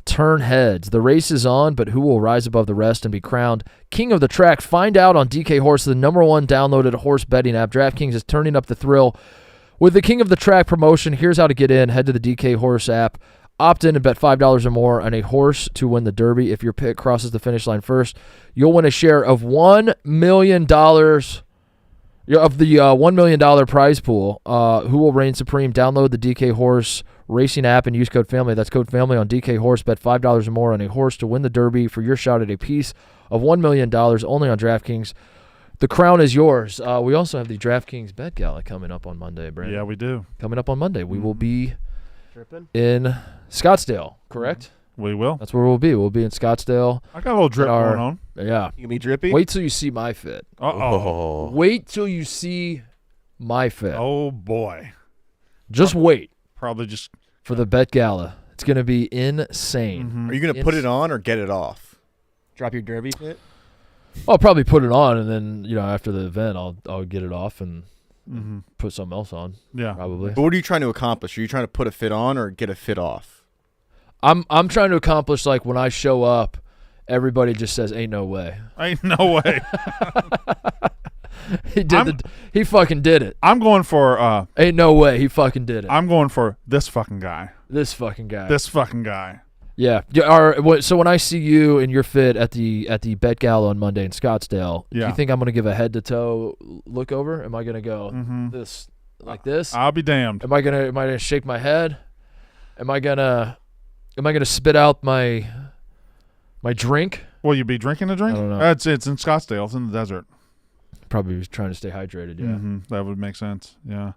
turn heads. The race is on, but who will rise above the rest and be crowned king of the track? Find out on DK Horse, the #1 downloaded horse betting app. DraftKings is turning up the thrill with the King of the Track promotion. Here's how to get in. Head to the DK Horse app. Opt in and bet $5 or more on a horse to win the Derby. If your pick crosses the finish line first, you'll win a share of $1 million of the $1 million prize pool. Who will reign supreme? Download the DK Horse racing app and use code FAMILY. That's code FAMILY on DK Horse. Bet $5 or more on a horse to win the Derby for your shot at a piece of $1 million only on DraftKings. The crown is yours. We also have the DraftKings Bet Gala coming up on Monday, Brandon. Yeah, we do. Coming up on Monday. We will be Tripping? in Scottsdale, correct? We will. That's where we'll be. We'll be in Scottsdale. I got a little drip Our- going on. Yeah. You can be drippy? Wait till you see my fit. Uh-oh. Wait till you see my fit. Oh, boy. Just wait Probably just for the Bet Gala. It's going to be insane. Are you going to put it on or get it off? Drop your derby fit? I'll probably put it on, and then after the event, I'll get it off and put something else on. Yeah. Probably. But what are you trying to accomplish? Are you trying to put a fit on or get a fit off? I'm trying to accomplish, like, when I show up, everybody just says, "Ain't no way." Ain't no way. He fucking did it. I'm going for Ain't no way. He fucking did it. I'm going for this fucking guy. This fucking guy. This fucking guy. Yeah. So when I see you in your fit at the Bet Gala on Monday in Scottsdale, do Yeah. you think I'm gonna give a head to toe look over? Am I gonna go this like this? I'll be damned. Am I gonna shake my head? Am I gonna spit out my drink? Will you be drinking a drink? I don't know. It's in Scottsdale. It's in the desert. Probably trying to stay hydrated. Yeah. That would make sense. Yeah.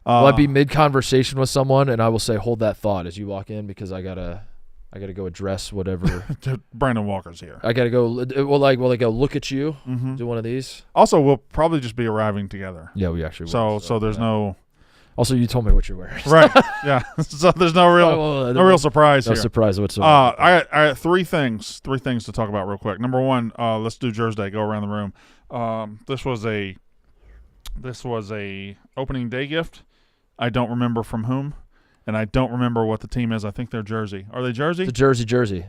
Will I be mid conversation with someone and I will say, "Hold that thought" as you walk in because I gotta I got to go address whatever. Brandon Walker's here. I got to go. Will I go look at you? Mm-hmm. Do one of these? Also, we'll probably just be arriving together. Yeah, we actually will. So there's no. Also, you told me what you're wearing. Right. Yeah. So there's no real surprise No here. surprise whatsoever. I got three things to talk about real quick. Number one, let's do Jersey Day. Go around the room. This was a opening day gift. I don't remember from whom, and I don't remember what the team is. I think they're Jersey. Are they Jersey? The Jersey.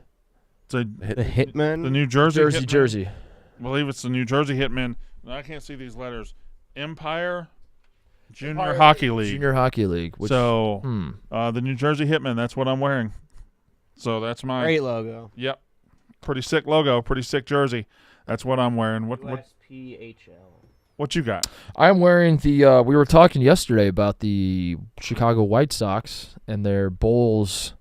It's a, The Hitman. the New Jersey. Hitmen? Jersey. I believe it's the New Jersey Hitmen. I can't see these letters. Empire Junior Hockey League. Junior Hockey League. Which, So the New Jersey Hitmen. That's what I'm wearing. So that's my Great logo. Yep. Pretty sick logo. Pretty sick jersey. That's what I'm wearing. What you got? I'm wearing the. We were talking yesterday about the Chicago White Sox and their Bulls.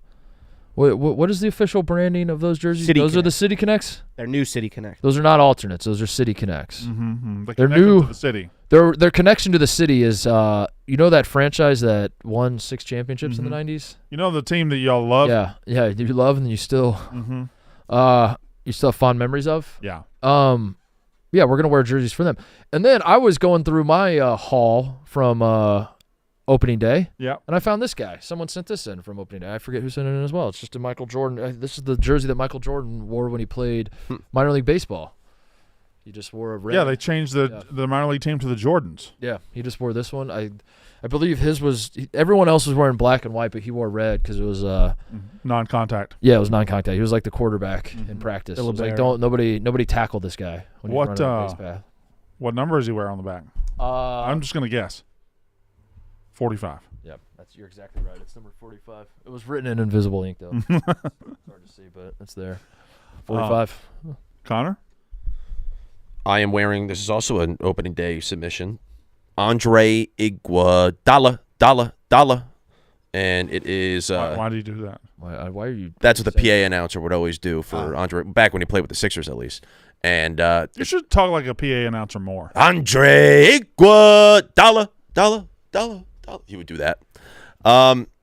What is the official branding of those jerseys? City Those are the Connect. City Connects. They're new City Connect. Those are not alternates. Those are City Connects. Mm-hmm. They're connection new. to the city. Their connection to the city is that franchise that won 6 championships in the 90s. You know the team that y'all love. Yeah, you love and you still Mm-hmm. you still have fond memories of. Yeah. Yeah, we're gonna wear jerseys for them. And then I was going through my haul from opening day. Yeah. And I found this guy. Someone sent this in from opening day. I forget who sent it in as well. It's just a Michael Jordan. This is the jersey that Michael Jordan wore when he played minor league baseball. He just wore a red. Yeah, they changed the minor league team to the Jordans. Yeah, he just wore this one. I believe his was. Everyone else was wearing black and white, but he wore red because it was. Non-contact. Yeah, it was non-contact. He was like the quarterback in practice. It was like nobody tackled this guy when he was running the base path. What number does he wear on the back? I'm just gonna guess. 45. Yep, you're exactly right. It's number 45. It was written in invisible ink though. It's hard to see, but it's there. 45. Connor? I am wearing, this is also an opening day submission, Andre Iguodala. And it is... Why do you do that? Why are you... That's what the PA announcer would always do for Andre, back when he played with the Sixers at least. And you should talk like a PA announcer more. Andre Iguodala. He would do that.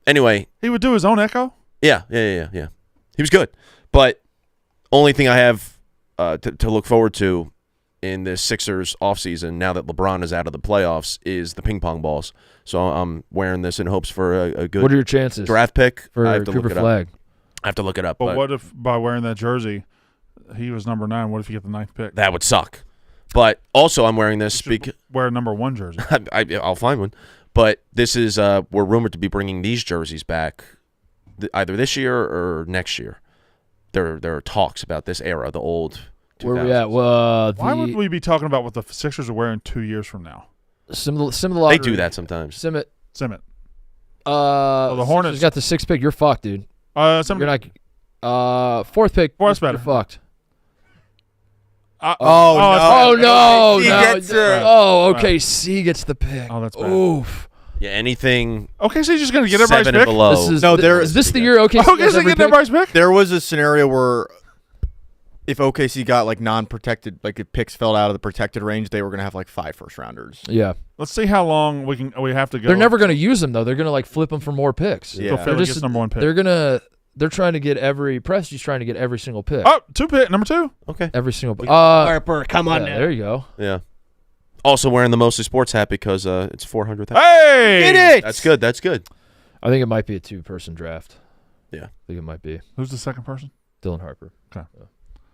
Anyway. He would do his own echo? Yeah. He was good. But only thing I have to look forward to in the Sixers offseason, now that LeBron is out of the playoffs, is the ping pong balls. So I'm wearing this in hopes for a good What are your chances draft pick. for I have to Cooper look it Flag? up. I have to look it up. But what if by wearing that jersey, he was number 9? What if you get the 9th pick? That would suck. But also I'm wearing this wear a number 1 jersey. I'll find one. But this is we're rumored to be bringing these jerseys back either this year or next year. There are talks about this era, the old 2000s. Where we at? Well, Why would we be talking about what the Sixers are wearing 2 years from now? Sim of the lottery. They do that sometimes. Simmet. Simmet. The Hornets got the 6th pick. You're fucked, dude. You're You're not. 4th pick. Fourth's better. You're fucked. Oh, no! He gets it. OKC gets the pick. Oh, that's bad. Oof. Yeah, anything Okay, so you're just going to get everybody's 7 pick? and below. Is this the year OKC Okay, gets so every get pick? everybody's pick? There was a scenario where if OKC got like non-protected, like if picks fell out of the protected range, they were gonna have like 5 first-rounders. Yeah. Let's see how long we have to go. They're never going to use them, though. They're going to, flip them for more picks. Yeah. So They're Philly gets number 1 pick. They're trying to get Presti's trying to get every single pick. Oh, 2 pick, number 2. Okay. Every single pick. Harper, come on now. There you go. Yeah. Also wearing the Mostly Sports hat because it's 400th. Hey! Get it! That's good. I think it might be a 2-person draft. Yeah. I think it might be. Who's the second person? Dylan Harper. Okay. Yeah.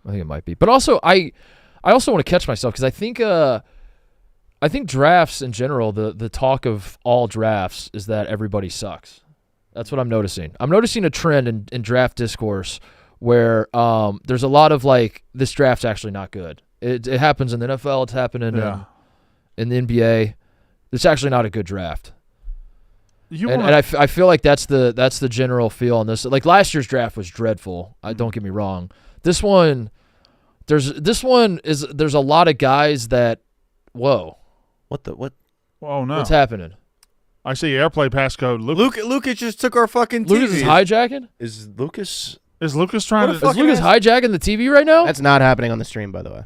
I think it might be. But also, I also want to catch myself because I think drafts in general, the talk of all drafts is that everybody sucks. That's what I'm noticing. I'm noticing a trend in draft discourse where there's a lot of this draft's actually not good. It happens in the NFL. It's happening in the NBA. It's actually not a good draft. I feel like that's the general feel on this. Like last year's draft was dreadful. Don't get me wrong. This one, there's a lot of guys that, whoa. What? Oh, no. What's happening? I see airplay passcode. Lucas just took our fucking TV. Lucas is hijacking? Is Lucas Is Lucas trying to... Is Lucas hijacking the TV right now? That's not happening on the stream, by the way.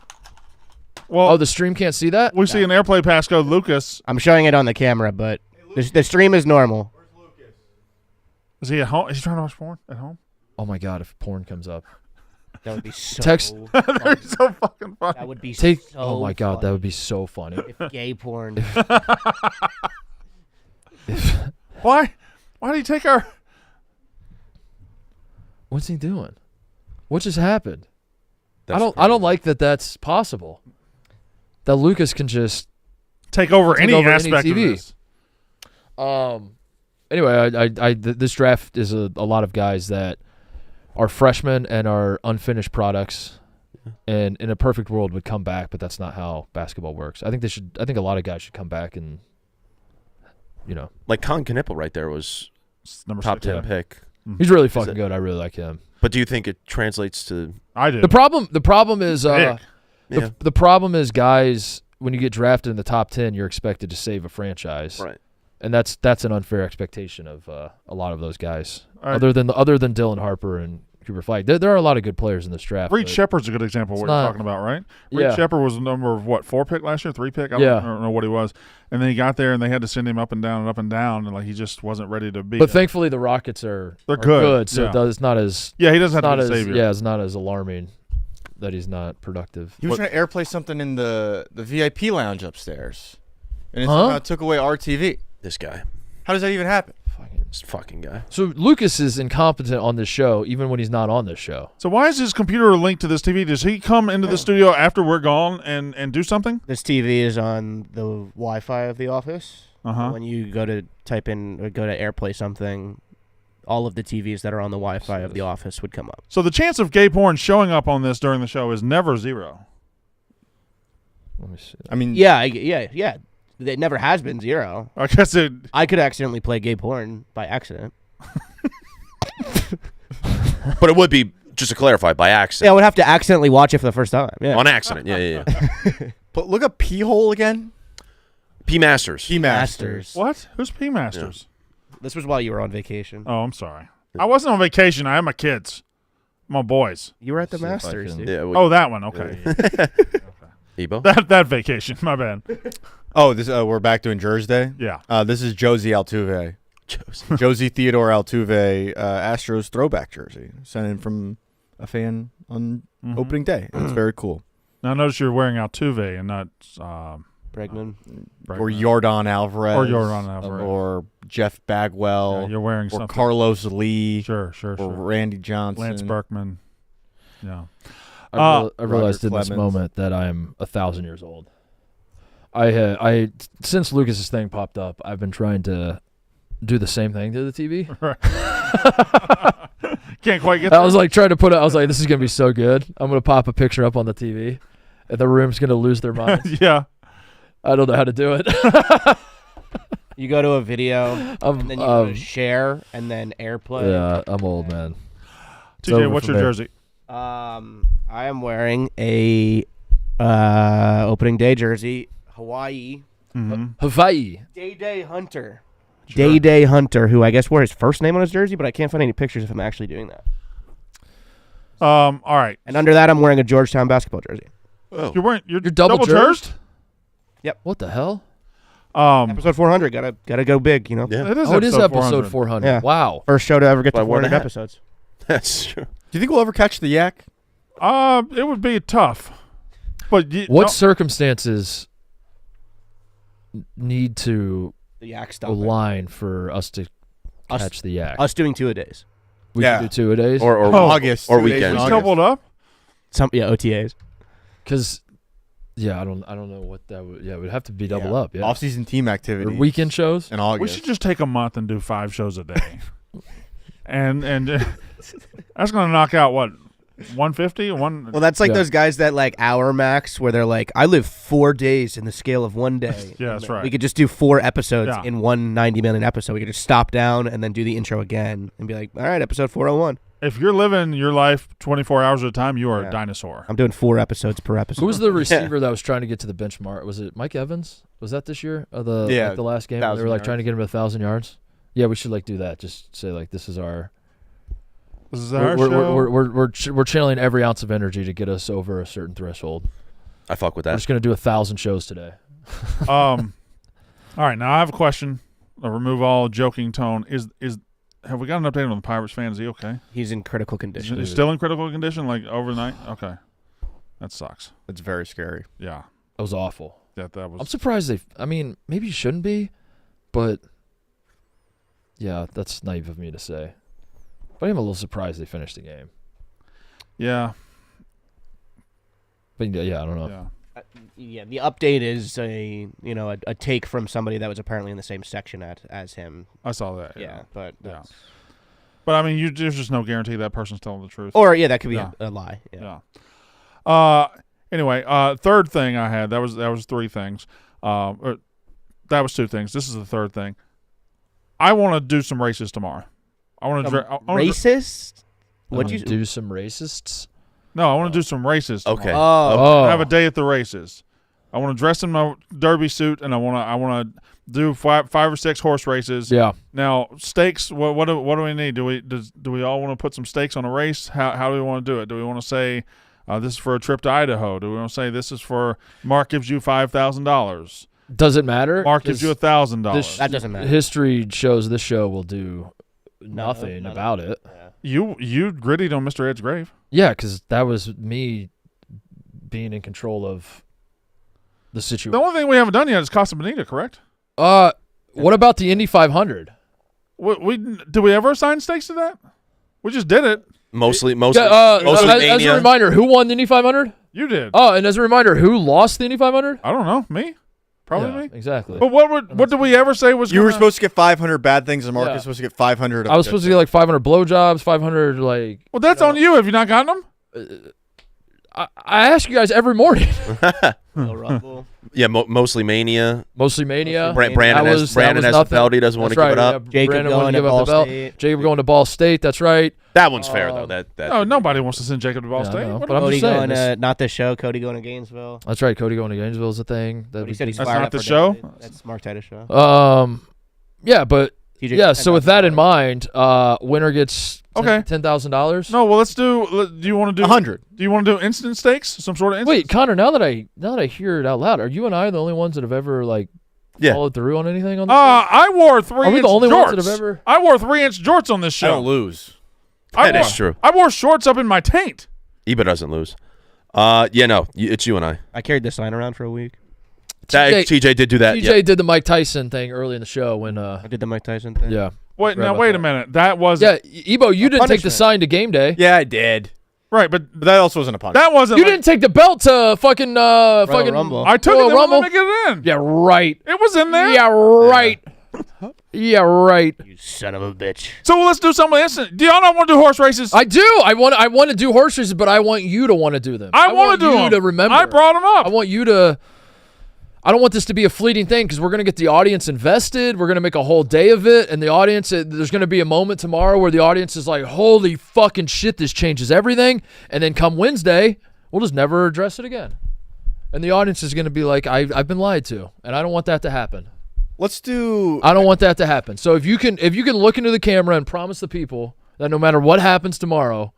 Well, the stream can't see that? we see an airplay passcode. Lucas. I'm showing it on the camera, but the stream is normal. Is he at home? Is he trying to watch porn at home? Oh my god, if porn comes up. That would be so Text- funny. They're so fucking funny. That would be Take. so Oh my god, funny. that would be so funny. If gay porn. Why? Why do you take our? What's he doing? What just happened? That's I don't like that. That's possible. That Lucas can just Take over Take any over any aspect of TV. this. Anyway, this draft is a lot of guys that are freshmen and are unfinished products, and in a perfect world would come back, but that's not how basketball works. I think a lot of guys should come back and, Like Colin Knippel right there was It's number top 6, 10 yeah. pick. he's really fucking it- good. I really like him. But do you think it translates to? I do. The problem is Big. Yeah. the problem is guys, when you get drafted in the top 10, you're expected to save a franchise, Right. and that's an unfair expectation of a lot of those guys. All right. Other than Dylan Harper and Cooper Flag, there are a lot of good players in this draft. Reed but- Shepard's a good example of what It's you're not- talking about, right? Reed Yeah. Shepard was the number of 4 pick last year, 3 pick. I Yeah. don't know what he was, and then he got there and they had to send him up and down, and like he just wasn't ready to be. But thankfully, the Rockets are good, so yeah. it's not as yeah, he doesn't have not to be as a savior. yeah, it's not as alarming that he's not productive. He was trying to airplay something in the VIP lounge upstairs, and it Huh? somehow took away our TV. This guy, How does that even happen? this fucking guy. So Lucas is incompetent on this show, even when he's not on this show. So why is his computer linked to this TV? Does he come into the studio after we're gone and do something? This TV is on the Wi-Fi of the office. Uh-huh. When you go to type in or go to AirPlay something, all of the TVs that are on the Wi-Fi of the office would come up. So the chance of gay porn showing up on this during the show is never 0. Let me see. I mean, Yeah. It never has been 0. I guess it. I could accidentally play gay porn by accident. But it would be, just to clarify, by Yeah, I accident. would have to accidentally watch it for the first time. Yeah. On accident. Yeah. but look up P hole again. P Masters. P Masters. What? Who's P Masters? This was while you were on vacation. Oh, I'm sorry. I wasn't on vacation. I had my kids, my boys. You were at the See if I Masters, can- dude. Yeah. Oh, that one. Okay, Ebo. that vacation. My bad. Oh, this we're back doing Jersey Day. Yeah. This is Josie Altuve. Josie Theodore Altuve, Astros throwback jersey, sent in from a fan on opening day. It's very cool. Now notice you're wearing Altuve and not Bregman. Or Yordan Alvarez. Or Yordan Alvarez. Or Jeff Bagwell. Yeah, you're wearing or something. Carlos Lee. Sure. Or Randy Johnson. Lance Berkman. Yeah. I realized Roger in this Clemens. moment that I'm 1,000 years old. I since Lucas's thing popped up, I've been trying to do the same thing to the TV. Can't quite get I there. was like trying to put it. I was like, this is gonna be so good. I'm gonna pop a picture up on the TV, and the room's gonna lose their minds. Yeah. I don't know how to do it. You go to a video, and then you go to um, share, and then AirPlay. yeah, I'm old, man. TJ, over what's for your me. jersey? I am wearing a opening day jersey, Hawaii. Hawaii. Day Hunter. Sure. Day Hunter, who I guess wore his first name on his jersey, but I can't find any pictures of him actually doing that. All right. And under that, I'm wearing a Georgetown basketball jersey. Oh. You're double jersed? What the hell? Episode 400, gotta go big, you know. Yeah. It is Oh, it is episode 400. 400. Yeah. Wow. First show to ever get By to one and a 400 half. episodes. That's true. Do you think we'll ever catch the yak? It would be tough. But What circumstances need to The yak stuff. align for us to Us- catch the yak? Us doing 2-a-days. We Yeah. can do 2-a-days? Or August. or 2 days in weekends. we August. coupled up? OTAs. Because, yeah, I don't know what that would. Yeah, it would have to be double up. Yeah. Off-season team Or activity. weekend shows. in We August. should just take a month and do 5 shows a day. and that's going to knock out, what, 150? Well, that's like Yeah. those guys that like hour max where they're like, I live 4 days in the scale of 1 day. Yeah, that's right. We could just do 4 episodes Yeah. in one 90-minute episode. We could just stop down and then do the intro again and be like, all right, episode 401. If you're living your life 24 hours at a time, you are Yeah. a dinosaur. I'm doing 4 episodes per episode. Who was the receiver that was trying to get to the benchmark? Was it Mike Evans? Was that this year? Yeah, Like the last game. They 1,000 were like yards. trying to get him to 1,000 yards. Yeah, we should like do that. Just say like this is our. This is our We're, show. we're channeling every ounce of energy to get us over a certain threshold. I fuck with We're that. just gonna do 1,000 shows today. All right, now I have a question. I'll remove all joking tone. Is have we got an update on the Pirates fan? Is he okay? He's in critical condition. He's still in critical condition, like overnight. Okay, that sucks. It's very scary. Yeah, That was awful. that was. I'm surprised I mean, maybe you shouldn't be, but yeah, that's naive of me to say. But I'm a little surprised they finished the game. Yeah, But yeah, I don't know. yeah. Yeah, the update is a take from somebody that was apparently in the same section as him. I saw that. Yeah, but Yeah. But I mean, there's just no guarantee that person's telling the truth. or that could be Yeah. a lie. Yeah. Yeah. Anyway, third thing I had, that was three things. Or that was two things. This is the third thing. I want to do some races tomorrow. I want to Racist? Would you do some racists? No, I want to do some races tomorrow. Okay. Oh. Have a day at the races. I want to dress in my derby suit, and I want to do five or six horse races. Yeah. Now stakes. What do we need? Do we all want to put some stakes on a race? How do we want to do it? Do we want to say this is for a trip to Idaho? Do we want to say this is for Mark gives you $5,000? Does it matter? Mark gives you $1,000. That doesn't matter. History shows this show will do nothing about it. You grittied on Mr. Ed's grave. Yeah, because that was me being in control of the situation. The only thing we haven't done yet is Casa Bonita, correct? What about the Indy 500? Did we ever assign stakes to that? We just did it. Mostly As Mania. a reminder, who won the Indy 500? You did. Oh, and as a reminder, who lost the Indy 500? I don't know. Me? Probably me. Exactly. But what did we ever say was You were gonna- supposed to get 500 bad things, and Mark Yeah. was supposed to get 500. I was supposed to get like 500 blowjobs, 500 like. Well, that's on you. Have you not gotten them? I ask you guys every morning. Royal Rumble. Yeah, mostly Mania. Mostly Mania. Brandon That has nothing. Penalty, doesn't want to That's give it right, up. yeah, Jacob Brandon going wouldn't to give up Ball the belt. State. Jacob going to Ball State. That's right. That one's fair though. That No, nobody wants to send Jacob to Ball Yeah, I State. know, What but I'm about- Cody just saying going this- to not this show. Cody going to Gainesville. That's right. Cody going to Gainesville is a thing. But he said he's That's fired not up the for show? David. That's Mark Titus show. Yeah, but TJ yeah. So with that in $10,000. mind, winner gets Okay. $10,000. No, well, let's do. Do you want to do 100. Do you want to do instant stakes? Some sort of instant. Wait, Connor. Now that I hear it out loud, are you and I the only ones that have ever like Yeah. followed through on anything on this? I wore 3 Are we inch the only jorts. ones that have ever? I wore 3-inch jorts on this I show. don't lose. I That wore, is true. I wore shorts up in my taint. Eba doesn't lose. It's you and I. I carried this sign around for a week. TJ did do that. TJ did the Mike Tyson thing early in the show when I did the Mike Tyson thing. yeah. Wait, Right now about wait that. a minute. That was Yeah, Ebo, you didn't take the punishment. sign to game day. Yeah, I did. right, but But that also wasn't a punishment. that wasn't. You like- didn't take the belt to fucking fucking Rumble. I took Royal it. They wouldn't Rumble. let me get it in. Yeah, right. It was in there. Yeah, right. Yeah, right. You son of a bitch. So let's do something instant. Do y'all not want to do horse races? I do. I want to do horse races, but I want you to want to do them. I want to do you them. to remember. I brought them up. I want you to. I don't want this to be a fleeting thing because we're going to get the audience invested. We're going to make a whole day of it. And the audience, there's going to be a moment tomorrow where the audience is like, holy fucking shit, this changes everything. And then come Wednesday, we'll just never address it again. And the audience is going to be like, I've been lied to. And I don't want that to happen. Let's do. I don't want that to happen. So if you can look into the camera and promise the people that no matter what happens tomorrow,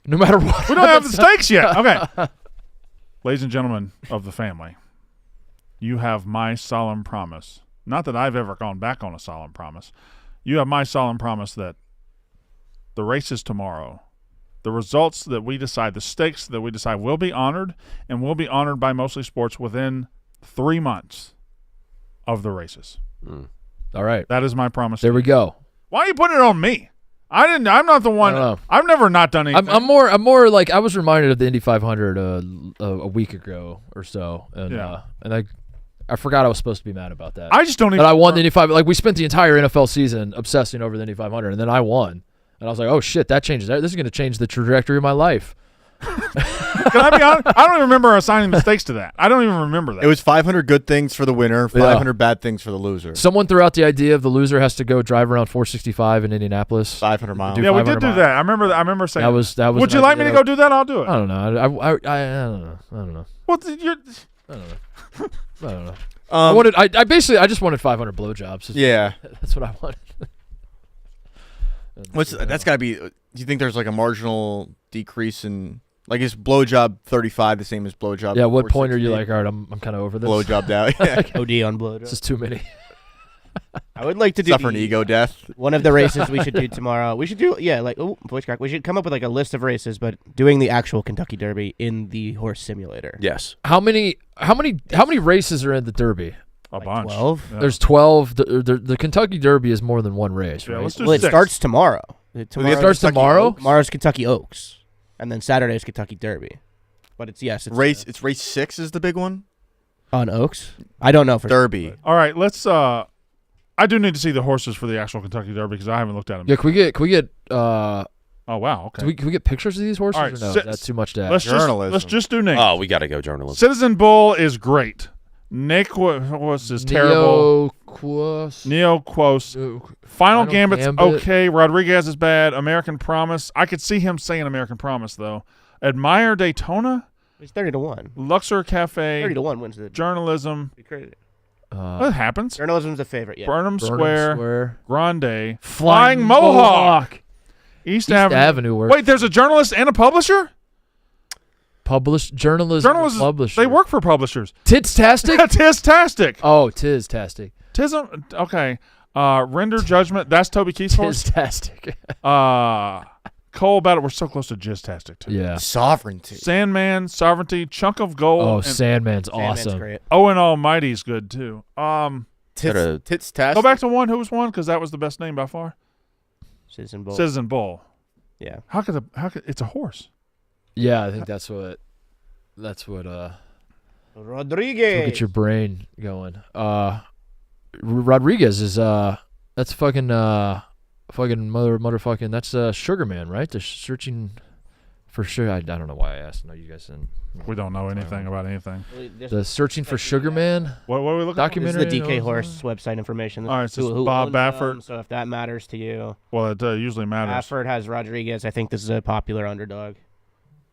no matter what. We don't have the stakes yet. Okay. Ladies and gentlemen of the family, you have my solemn promise. Not that I've ever gone back on a solemn promise. You have my solemn promise that the races tomorrow, the results that we decide, the stakes that we decide will be honored, and will be honored by Mostly Sports within 3 months of the races. All right. That is my promise. There we go. Why are you putting it on me? I'm not the one. I don't know. I've never not done anything. I'm more like I was reminded of the Indy 500 a week ago or so, and Yeah. and I forgot I was supposed to be mad about that. I just don't even. But I won the Indy 500. Like we spent the entire NFL season obsessing over the Indy 500, and then I won, and I was like, oh shit, that changes. This is going to change the trajectory of my life. Can I be honest? I don't even remember assigning mistakes to that. I don't even remember that. It was 500 good things for the winner, 500 bad things for the loser. Someone threw out the idea of the loser has to go drive around 465 in Indianapolis. 500 miles. Do yeah, we 500 did do miles. that. I remember saying That was. Would an you like me to idea. go do that? I'll do it. I don't know. I don't know. I don't know. Well, I don't know. Um, I basically just wanted 500 blowjobs. yeah. That's what I wanted. That's got to be. Do you think there's like a marginal decrease in. Like, is blowjob 35 the same as blowjob? Yeah, what point are you 460? like, all right, I'm kind of over this. Blowjob down. Yeah. OD on blow. This is too many. I would like to do Suffer an ego death. one of the races we should do tomorrow. We should do voice crack. We should come up with like a list of races, but doing the actual Kentucky Derby in the horse simulator. Yes. How many races are in the Derby? A bunch. 12? Yeah. There's 12. The Kentucky Derby is more than one race, Yeah, right? let's do Well, it 6. starts tomorrow. It starts Kentucky tomorrow? Oaks? Tomorrow's Kentucky Oaks, and then Saturday's Kentucky Derby. But it's It's race 6 is the big one. on Oaks. I don't know for Derby. All right, let's. I do need to see the horses for the actual Kentucky Derby because I haven't looked at them. Yeah, can we get Oh wow. Okay. can we get pictures of these horses All right, or no? sit- That's too much to let's ask. Journalism. let's just do names. Oh, we got to go journalism. Citizen Bull is great. Nick was is terrible. Neo Quos. Final Gambit's okay. Rodriguez is bad. American Promise. I could see him saying American Promise though. Admire Daytona. It's 30-1. Luxor Cafe. 30-1 wins the Journalism. Be crazy. That happens. Journalism's a favorite. Yeah. Burnham Square. Grande. Flying Flying Mohawk. East Avenue. works. Wait, there's a journalist and a publisher? Journalism publisher. They work for publishers. Titstastic? That's Tistastic. Oh, Tistastic. Tism. Okay. Render Judgment. That's Toby Keith's horse. Tistastic. Cole Battle. We're so close to Jizztastic too. Yeah. Sovereignty. Sandman, Sovereignty, Chunk of Gold. Oh, and Sandman's Sandman's awesome. great. Owen Almighty's good too. Tits test. Go back to one. Who was one? Because that was the best name by far. Citizen Bull. Citizen Bull. Yeah. How could it's a horse? Yeah, I think that's what Rodriguez. get your brain going. Rodriguez is that's fucking motherfucking that's Sugar Man, right? They're searching for sugar. I don't know why I asked. No, you guys didn't. We don't know anything about anything. The Searching for Sugar Man What are we looking This documentary. is the DK Horse website information. All right, so Who Bob owns Baffert. them, so if that matters to you, for? Well, it usually matters. Baffert has Rodriguez. I think this is a popular underdog.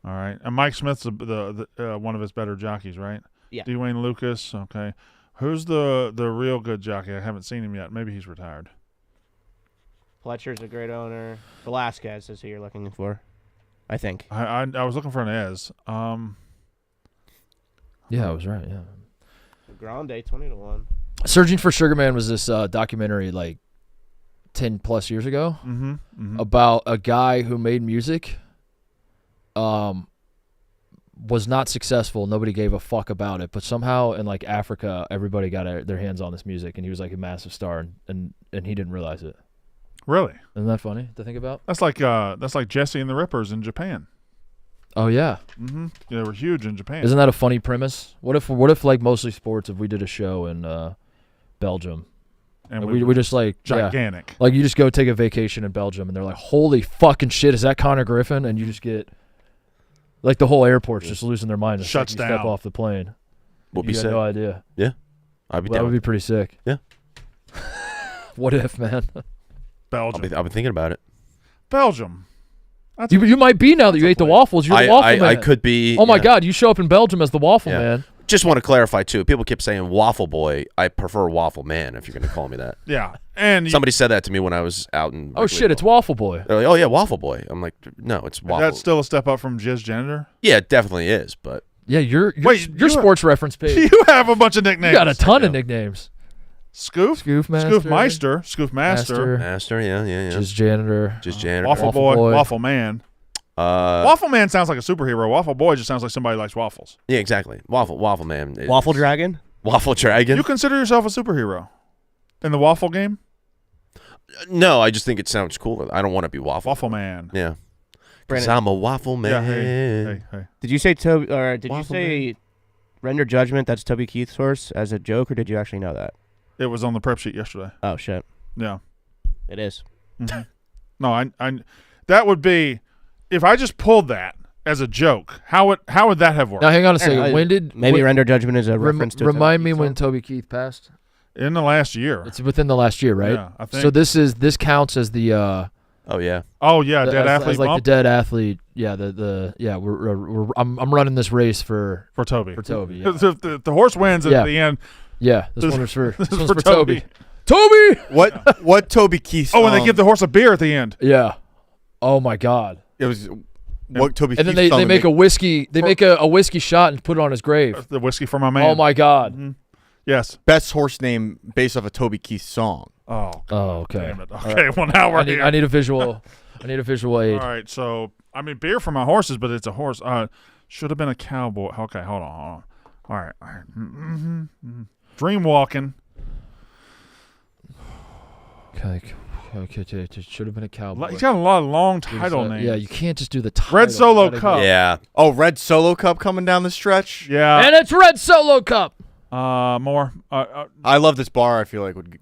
All right, and Mike Smith's the one of his better jockeys, right? Yeah. Dwayne Lucas. Okay, who's the real good jockey? I haven't seen him yet. Maybe he's retired. Fletcher's a great owner. Velasquez is who you're looking for, I think. I was looking for an Ez. Yeah, I was right. Yeah. Grande 20-1. Searching for Sugar Man was this documentary like 10 plus years ago about a guy who made music. Was not successful. Nobody gave a fuck about it, but somehow in like Africa, everybody got their hands on this music, and he was like a massive star, and he didn't realize it. Really? Isn't that funny to think about? That's like Jesse and the Rippers in Japan. Oh yeah. Mm-hmm. They were huge in Japan. Isn't that a funny premise? What if like Mostly Sports, if we did a show in Belgium, and we just like gigantic. like you just go take a vacation in Belgium, and they're like, holy fucking shit, is that Conor Griffin? And you just get like the whole airport's just losing their mind. The Shuts second you down. Step off the plane. Would You be got sick. no idea. I'd be That down. would be pretty sick. Yeah. What if, man? Belgium. I've been thinking about it. Belgium. You might be now that you ate the waffles. You're the waffle man. I could be. Oh my yeah. God! You show up in Belgium as the waffle Yeah. man. Just want to clarify too. People keep saying Waffle Boy. I prefer Waffle Man. If you're going to call me that. Yeah, and Somebody said that to me when I was out in. Oh shit! It's Waffle Boy. They're like, oh yeah, Waffle Boy. I'm like, no, it's Waffle. that's still a step up from Jizz Janitor. Yeah, it definitely is. But Yeah, your Wait, your you- sports reference page. You have a bunch of nicknames. You got a ton of nicknames. Scoof, Scoof Master. Scoof Meister, Scoof Master, Master, yeah. Just janitor. Just janitor. Waffle Waffle Boy, Boy. Waffle Man. Waffle Man sounds like a superhero. Waffle Boy just sounds like somebody likes waffles. Yeah, exactly. Waffle Man. Waffle Dragon? Waffle Dragon. You consider yourself a superhero in the waffle game? No, I just think it sounds cooler. I don't want to be Waffle. Waffle Man. Yeah. Because Brandon, I'm a Waffle Man. Yeah. Hey. did you say Toby, or did Waffle you say Render Judgment? That's Toby Keith's horse as a joke, or did you actually know that? It was on the prep sheet yesterday. Oh shit, Yeah. it is. Mhm. No, I. That would be if I just pulled that as a joke. How would that have worked? Now hang on a I don't second. know, When did Maybe when, Render Judgment is a reference to. a Toby remind me Keith when song? Toby Keith passed? In the last year. It's within the last year, right? Yeah, I think. So this counts as the Oh yeah. Oh yeah, dead as athlete like bump the dead athlete. Yeah, I'm running this race for for Toby. Toby. Yeah, Because if the horse wins at Yeah. the end, yeah this This- one was for this this is one's for Toby. Toby. What Toby Keith? and they give the horse a beer at the end. Yeah. Oh my God. it was what Toby And then Keith they make a whiskey. They make a whiskey shot and put it on his grave. The whiskey for my man. Oh my God. Mhm. Yes. Best horse name based off a Toby Keith song. Oh. Okay. Damn it. Okay. Well, now we're here. I need a visual. I need a visual aid. All right. So I mean, beer for my horses, but it's a horse. Should have been a cowboy. Okay. Hold on. All right. Dream walking. Okay. It should have been a cowboy. He's got a lot of long title names. Yeah, you can't just do the title. Red Solo You gotta Cup. go- Yeah. Oh, Red Solo Cup coming down the stretch. Yeah. And it's Red Solo Cup. More. I love this bar. I feel like would.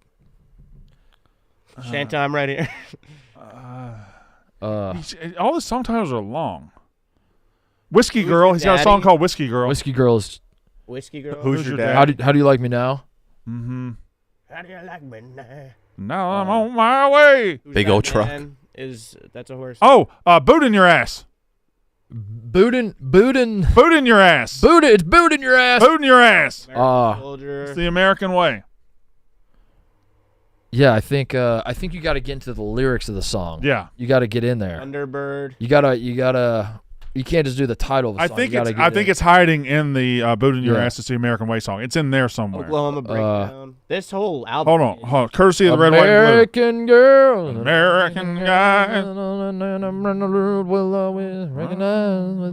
Shanta, I'm right here. All the song titles are long. Whiskey Girl. He's got a song Daddy? called Whiskey Girl. Whiskey Girls. Whiskey Girl. Who's your dad? dad? How do you like me now? Mm-hmm. How do you like me now? Now I'm on my way. Who's Big That old truck. Man that's a horse. Oh, boot in your ass. Boot in Boot in your ass. it's boot in your ass. Boot in your ass. American Soldier. It's the American way. Yeah, I think you got to get into the lyrics of the song. Yeah. You got to get in there. Thunderbird. You can't just do the title of the I song. think You gotta it's get in. it's hiding in the boot in your Yeah. ass. It's the American way song. It's in there somewhere. Oklahoma Breakdown. This whole album. Hold on. Courtesy of the Red, White, and American girl. Blue. American guy. Will always recognize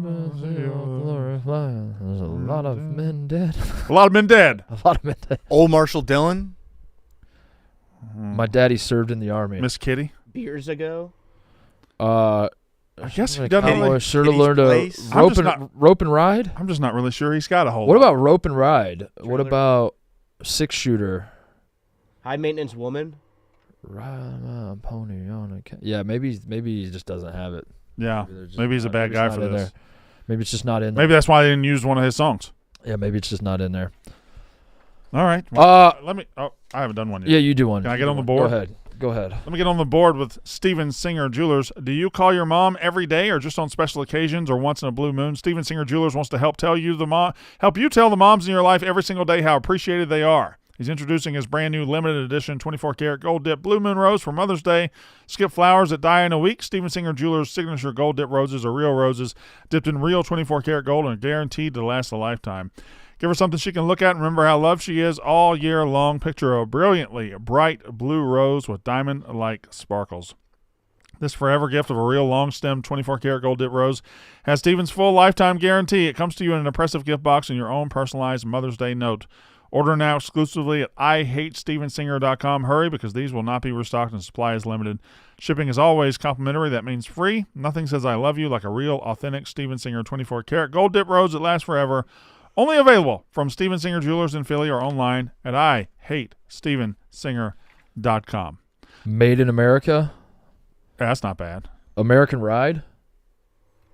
there's a lot of men dead. A lot of men dead. A lot of men dead. Old Marshall Dillon. My daddy served in the army. Miss Kitty. Years ago. I guess he doesn't Cowboy really. should have Kitty's learned to Place. I'm just not- rope and ride. I'm just not really sure he's got a whole What lot. about rope and ride? What Trailer. about 6-shooter? High Maintenance Woman. Ride my pony on a yeah, maybe he just doesn't have it. Yeah. They're just Maybe he's a not- bad maybe guy it's for not in this. there. Maybe it's just not in there. Maybe that's why they didn't use one of his songs. Yeah, maybe it's just not in there. All right. Well, let me. Oh, I haven't done one yet. Yeah, you do one. Can I You get do on the one. board? Go ahead. Let me get on the board with Steven Singer Jewelers. Do you call your mom every day, or just on special occasions, or once in a blue moon? Steven Singer Jewelers wants to help tell you the moms in your life every single day how appreciated they are. He's introducing his brand new limited edition 24-karat gold dip blue moon rose for Mother's Day. Skip flowers that die in a week. Steven Singer Jewelers' signature gold dip roses are real roses dipped in real 24-karat gold and guaranteed to last a lifetime. Give her something she can look at and remember how loved she is all year long. Picture a brilliantly bright blue rose with diamond-like sparkles. This forever gift of a real long-stemmed 24-karat gold dip rose has Steven's full lifetime guarantee. It comes to you in an impressive gift box and your own personalized Mother's Day note. Order now exclusively at IHateStevenSinger.com. Hurry, because these will not be restocked and supply is limited. Shipping is always complimentary. That means free. Nothing says I love you like a real, authentic Steven Singer 24-karat gold dip rose that lasts forever. Only available from Steven Singer Jewelers in Philly or online at IHateStevenSinger.com. Made in America. Yeah, that's not bad. American Ride.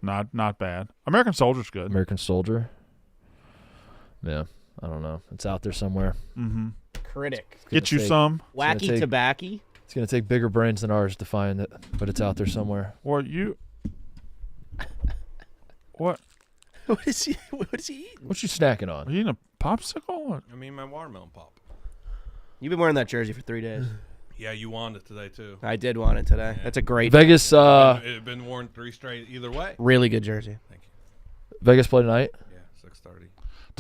Not bad. American Soldier's good. American Soldier. Yeah, I don't know. It's out there somewhere. Mm-hmm. Critic. Get you take- some. gonna Wacky take- Tobacco. It's gonna take bigger brains than ours to find it, but it's out there somewhere. Or you. What? What is he eating? What you snacking Are on? you eating a popsicle? Or? I mean, my watermelon pop. You've been wearing that jersey for 3 days. Yeah, you wanted it today too. I did want it today. That's a great, Vegas. It had been worn 3 straight either way. really good jersey. Thank you. Vegas play tonight. Yeah, 6:30.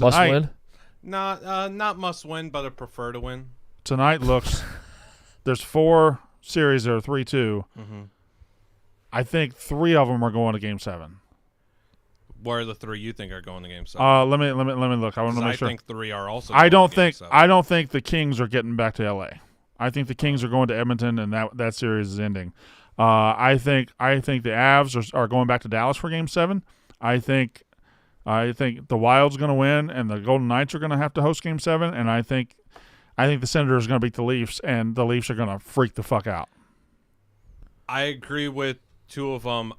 Must Tonight. win. Not must win, but I prefer to win. Tonight looks. There's 4 series that are 3-2. Mm-hmm. I think 3 of them are going to Game 7. Where are the 3 you think are going to Game 7? Let me look. I want to I make sure. think 3 are also. I going don't to Game think 7. I don't think the Kings are getting back to LA. I think the Kings are going to Edmonton, and that series is ending. I think the Avs are going back to Dallas for Game 7. I think the Wild's going to win, and the Golden Knights are going to have to host Game 7. And I think the Senators are going to beat the Leafs, and the Leafs are going to freak the fuck out. I agree with 2 of them.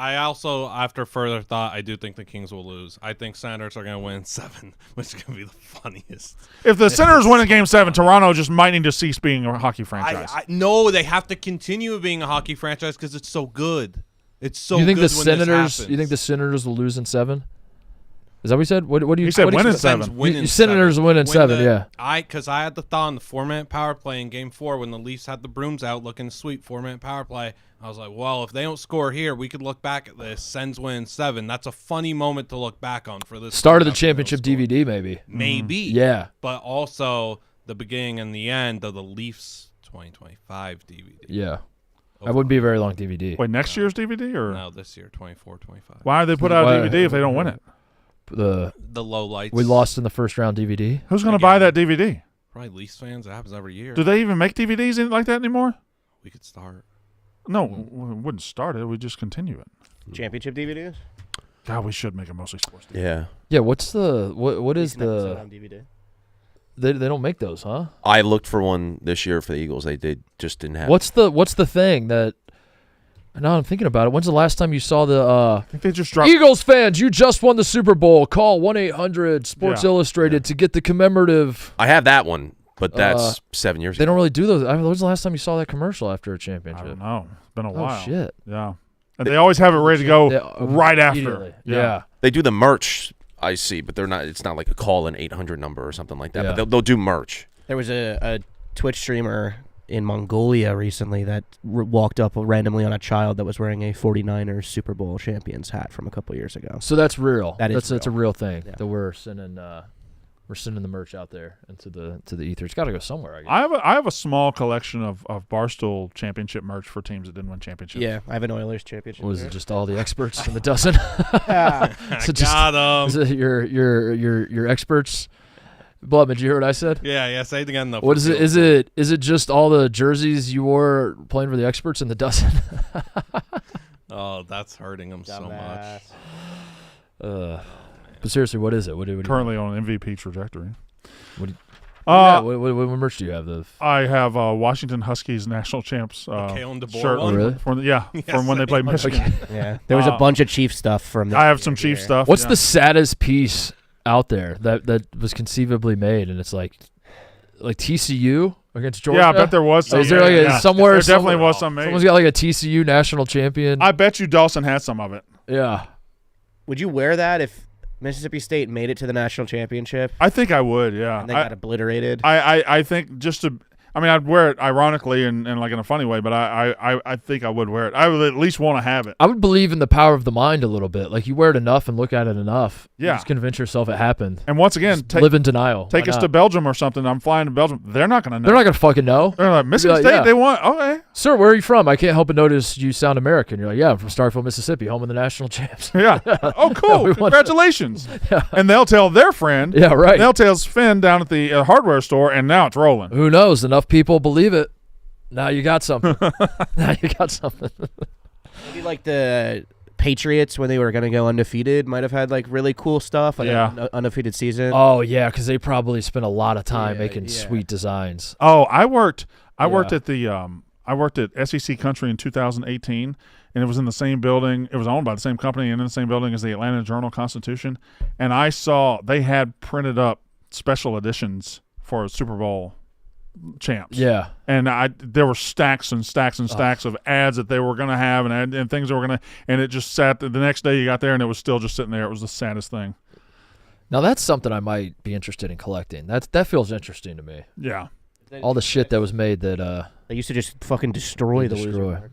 I also, after further thought, I do think the Kings will lose. I think Senators are going to win 7, which is going to be the funniest. If the Senators win in Game 7, Toronto just might need to cease being a hockey franchise. No, they have to continue being a hockey franchise because it's so good. It's so You think good the when Senators? this happens. You think the Senators will lose in 7? Is that what he said? What do you? He said what do you win in expect? seven. Senators win in seven. Yeah. Because I had the thought on the 4-minute power play in Game 4 when the Leafs had the brooms out looking sweet 4-minute power play. I was like, well, if they don't score here, we could look back at this. Sens win 7. That's a funny moment to look back on for this. Start of the championship DVD, maybe. Maybe. Yeah. But also the beginning and the end of the Leafs 2025 DVD. Yeah. That wouldn't be a very long DVD. Wait, next year's DVD or No, this year, 24, 25. why did they put out a DVD if they don't win it? The low lights. we lost in the first round DVD. Who's going to buy that DVD? Probably Leafs fans. It happens every year. Do they even make DVDs like that anymore? We could start. No, we wouldn't start it. We just continue it. Championship DVDs? God, we should make a mostly sports DVD. Yeah. Yeah. What's the what is Recent episode the? on DVD. They don't make those, huh? I looked for one this year for the Eagles. They just didn't have. What's the thing that? Now I'm thinking about it. When's the last time you saw the I think they just dropped. Eagles fans? You just won the Super Bowl. Call 1-800 Sports Yeah. Illustrated to get the commemorative. I have that one, but that's 7 years They ago. don't really do those. When's the last time you saw that commercial after a I championship? don't know. It's been a Oh while. shit! Yeah. And they always have it ready to go right Immediately. after. Yeah. They do the merch, I see, but they're not. It's not like a call an 800 number or something like that. Yeah. But they'll do merch. There was a Twitch streamer in Mongolia recently that walked up randomly on a child that was wearing a 49ers Super Bowl champions hat from a couple years ago. So that's real. That is That's a real thing Yeah. that we're sending the merch out there into the ether. It's got to go somewhere. I guess. I have a small collection of Barstool championship merch for teams that didn't win championships. Yeah, I have an Oilers championship. What is there. it? Just all the experts in the dozen? I So just- got Is him. it your experts? Blood, did you hear what I said? Yeah, say it again. Though, What is it? Is it just all the jerseys you wore playing for the experts in the dozen? Oh, that's hurting him so much. Dumbass. But seriously, what is it? What do you Currently on MVP trajectory. What do you- Uh, what merch do you have? I have Washington Huskies national champs Kale and DeBoer shirt. one? Really? From from when they played Michigan. Yeah, there was a bunch of Chief stuff from. I have some Chief stuff. What's yeah. the saddest piece out there that was conceivably made? And it's like TCU against Georgia. Yeah, I bet there was some. Is there like yeah. somewhere? There definitely was some made. Someone's got like a TCU national champion. I bet you Dawson had some of it. Yeah. Would you wear that if Mississippi State made it to the national championship I think I would, yeah. and they got obliterated? I think just to – I mean, I'd wear it ironically and like in a funny way, but I think I would wear it. I would at least want to have it. I would believe in the power of the mind a little bit. Like you wear it enough and look at it enough. Yeah. You just convince yourself it happened. And once again, Just live in denial. take Why us not? to Belgium or something. I'm flying to Belgium. They're not going to know. They're not going to fucking know. They're like, Mississippi Like, State, yeah. they won. Okay. Sir, where are you from? I can't help but notice you sound American. You're like, yeah, I'm from Starkville, Mississippi, home of the national champs. Yeah. Oh, cool. we won. Congratulations. Yeah. And they'll tell their friend. Yeah, right. They'll tell Finn down at the hardware store, and now it's rolling. Who knows? Enough people believe it. Now you got something. Now you got something. Maybe like the Patriots when they were going to go undefeated might have had like really cool stuff. Like Yeah. an undefeated season. Oh, yeah, because they probably spent a lot of time Yeah, making yeah. sweet designs. Oh, I worked Yeah. at the I worked at SEC Country in 2018, and it was in the same building. It was owned by the same company and in the same building as the Atlanta Journal-Constitution. And I saw they had printed up special editions for Super Bowl champs. Yeah. And there were stacks and stacks and stacks of ads that they were going to have and things they were going to, and it just sat the next day you got there and it was still just sitting there. It was the saddest thing. Now that's something I might be interested in collecting. That feels interesting to me. Yeah. All the shit that was made that They used to just fucking destroy the loser Destroy. march.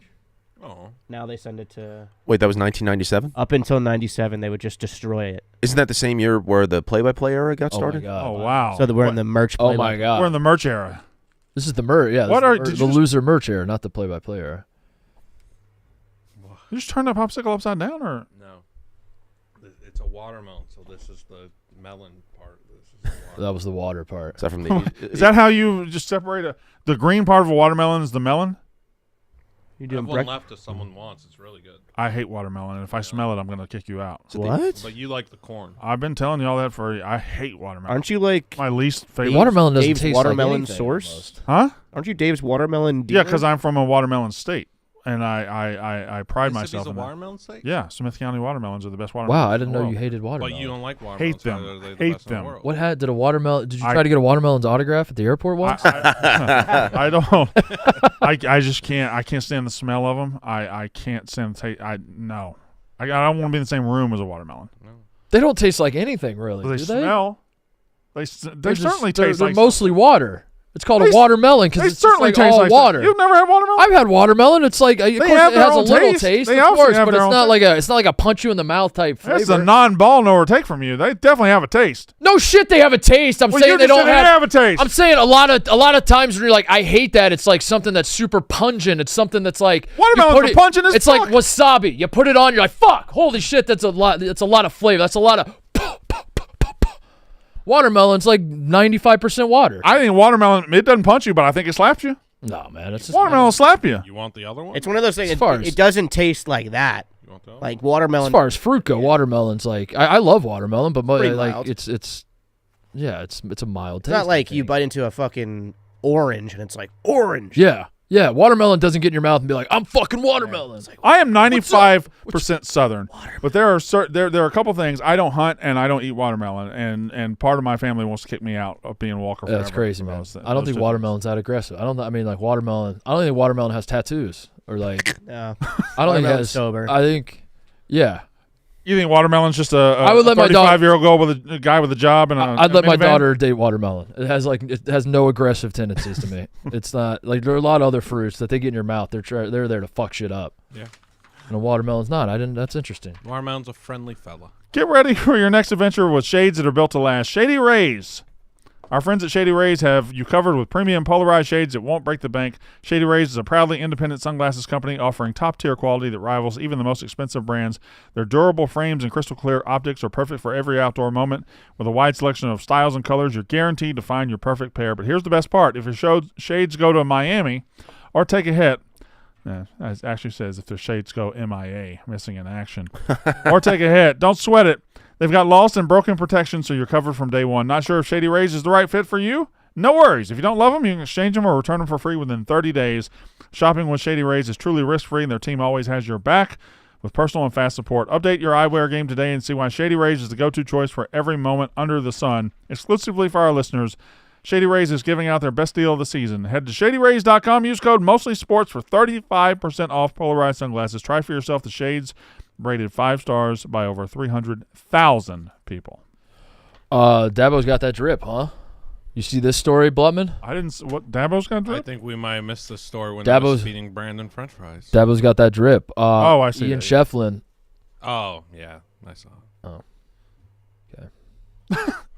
Oh. Now they send it to Wait, that was 1997? up until '97. They would just destroy it. Isn't that the same year where the play-by-play era got oh my started? god. Oh, wow. So that we're in the merch. Oh play my by- god. We're in the merch era. This is the merch. Yeah. What this are- is did the you just- loser merch era, not the play-by-play era. You just turned that popsicle upside down, or No. It's a watermelon, so this is the melon part. This is the watermelon. That was the water part. Is that from the? is that how you just separate the green part of a watermelon is the melon? You I doing have one breakfast? left if someone wants. It's really good. I hate watermelon, and if I smell it, I'm gonna kick you out. What? But you like the corn. I've been telling you all that I hate watermelon. Aren't you like My least favorite. Watermelon doesn't Dave's taste watermelon like anything, source? almost. Huh? Aren't you Dave's watermelon? Yeah, dealer? because I'm from a watermelon state, and I pride Mississippi's myself a in that. watermelon state? Yeah, Smith County watermelons are the best watermelons. Wow, I in didn't the know world. you hated watermelon. But you don't like watermelons. them. so they're the Hate best in the them. world. What did a watermelon? Did you I- try to get a watermelon's autograph at the airport once? I don't. I just can't. I can't stand the smell of them. I can't stand the taste. No. I don't want to be in the same room as a watermelon. No. They don't taste like anything, really, They do they? smell. They certainly They're taste like mostly water. It's called They a watermelon because They it's certainly just like taste all like water. You've never had watermelon? I've had watermelon. It's like of course, have it their has a own little taste. taste, They of also course, have but their it's own not taste. like a punch you in the mouth type flavor. That's a non-ball nor take from you. They definitely have a taste. No shit, they have a taste. I'm Well, saying you they just don't said they have a taste. I'm saying a lot of times when you're like, I hate that. It's like something that's super pungent. It's something that's like Watermelons you put are pungent as It's fuck. like wasabi. You put it on, you're like, fuck, holy shit, that's a lot. That's a lot of flavor. That's a lot of. Watermelon's like 95% water. I think watermelon, it doesn't punch you, but I think it slaps you. No, man, it's just Watermelon will slap you. You want the other one? It's one of those things. As far as- It doesn't taste like that. You want the other Like As watermelon. far as fruit go, watermelon's like I love watermelon, but Pretty like mild. it's a mild It's taste. not like I you think. bite into a fucking orange and it's like orange. Yeah, watermelon doesn't get in your mouth and be like, I'm fucking watermelon. It's like, I am 95% Southern, but there are there are a couple things. I don't hunt and I don't eat watermelon, and part of my family wants to kick me out of being Walker forever. that's crazy, for man. those I don't those think two watermelon's that aggressive. I mean, like watermelon. I don't think watermelon has tattoos or like. No. I don't think it Watermelon's has. sober. I think, yeah. things. You think watermelon's just I would let my daughter- 35-year-old girl with a guy with a job and a I'd let my minivan? daughter date watermelon. It has no aggressive tendencies to me. It's not like there are a lot of other fruits that they get in your mouth. They're there to fuck shit up. Yeah. And a watermelon's not. That's interesting. Watermelon's a friendly fella. Get ready for your next adventure with shades that are built to last. Shady Rays. Our friends at Shady Rays have you covered with premium polarized shades that won't break the bank. Shady Rays is a proudly independent sunglasses company offering top-tier quality that rivals even the most expensive brands. Their durable frames and crystal clear optics are perfect for every outdoor moment. With a wide selection of styles and colors, you're guaranteed to find your perfect pair. But here's the best part. If your shades go to Miami or take a hit, as it actually says, if their shades go MIA, missing in action, or take a hit, don't sweat it. They've got lost and broken protection, so you're covered from day one. Not sure if Shady Rays is the right fit for you? No worries. If you don't love them, you can exchange them or return them for free within 30 days. Shopping with Shady Rays is truly risk-free, and their team always has your back with personal and fast support. Update your eyewear game today and see why Shady Rays is the go-to choice for every moment under the sun. Exclusively for our listeners, Shady Rays is giving out their best deal of the season. Head to ShadyRays.com. Use code MOSTLYSPORTS for 35% off polarized sunglasses. Try for yourself the shades rated 5 stars by over 300,000 people. Dabo's got that drip, huh? You see this story, Blutman? I didn't. What Dabo's gonna do? I think we might have missed the story when I was feeding Brandon French fries. Dabo's got that drip. I see. Ian Shefflin. Oh yeah, I saw it.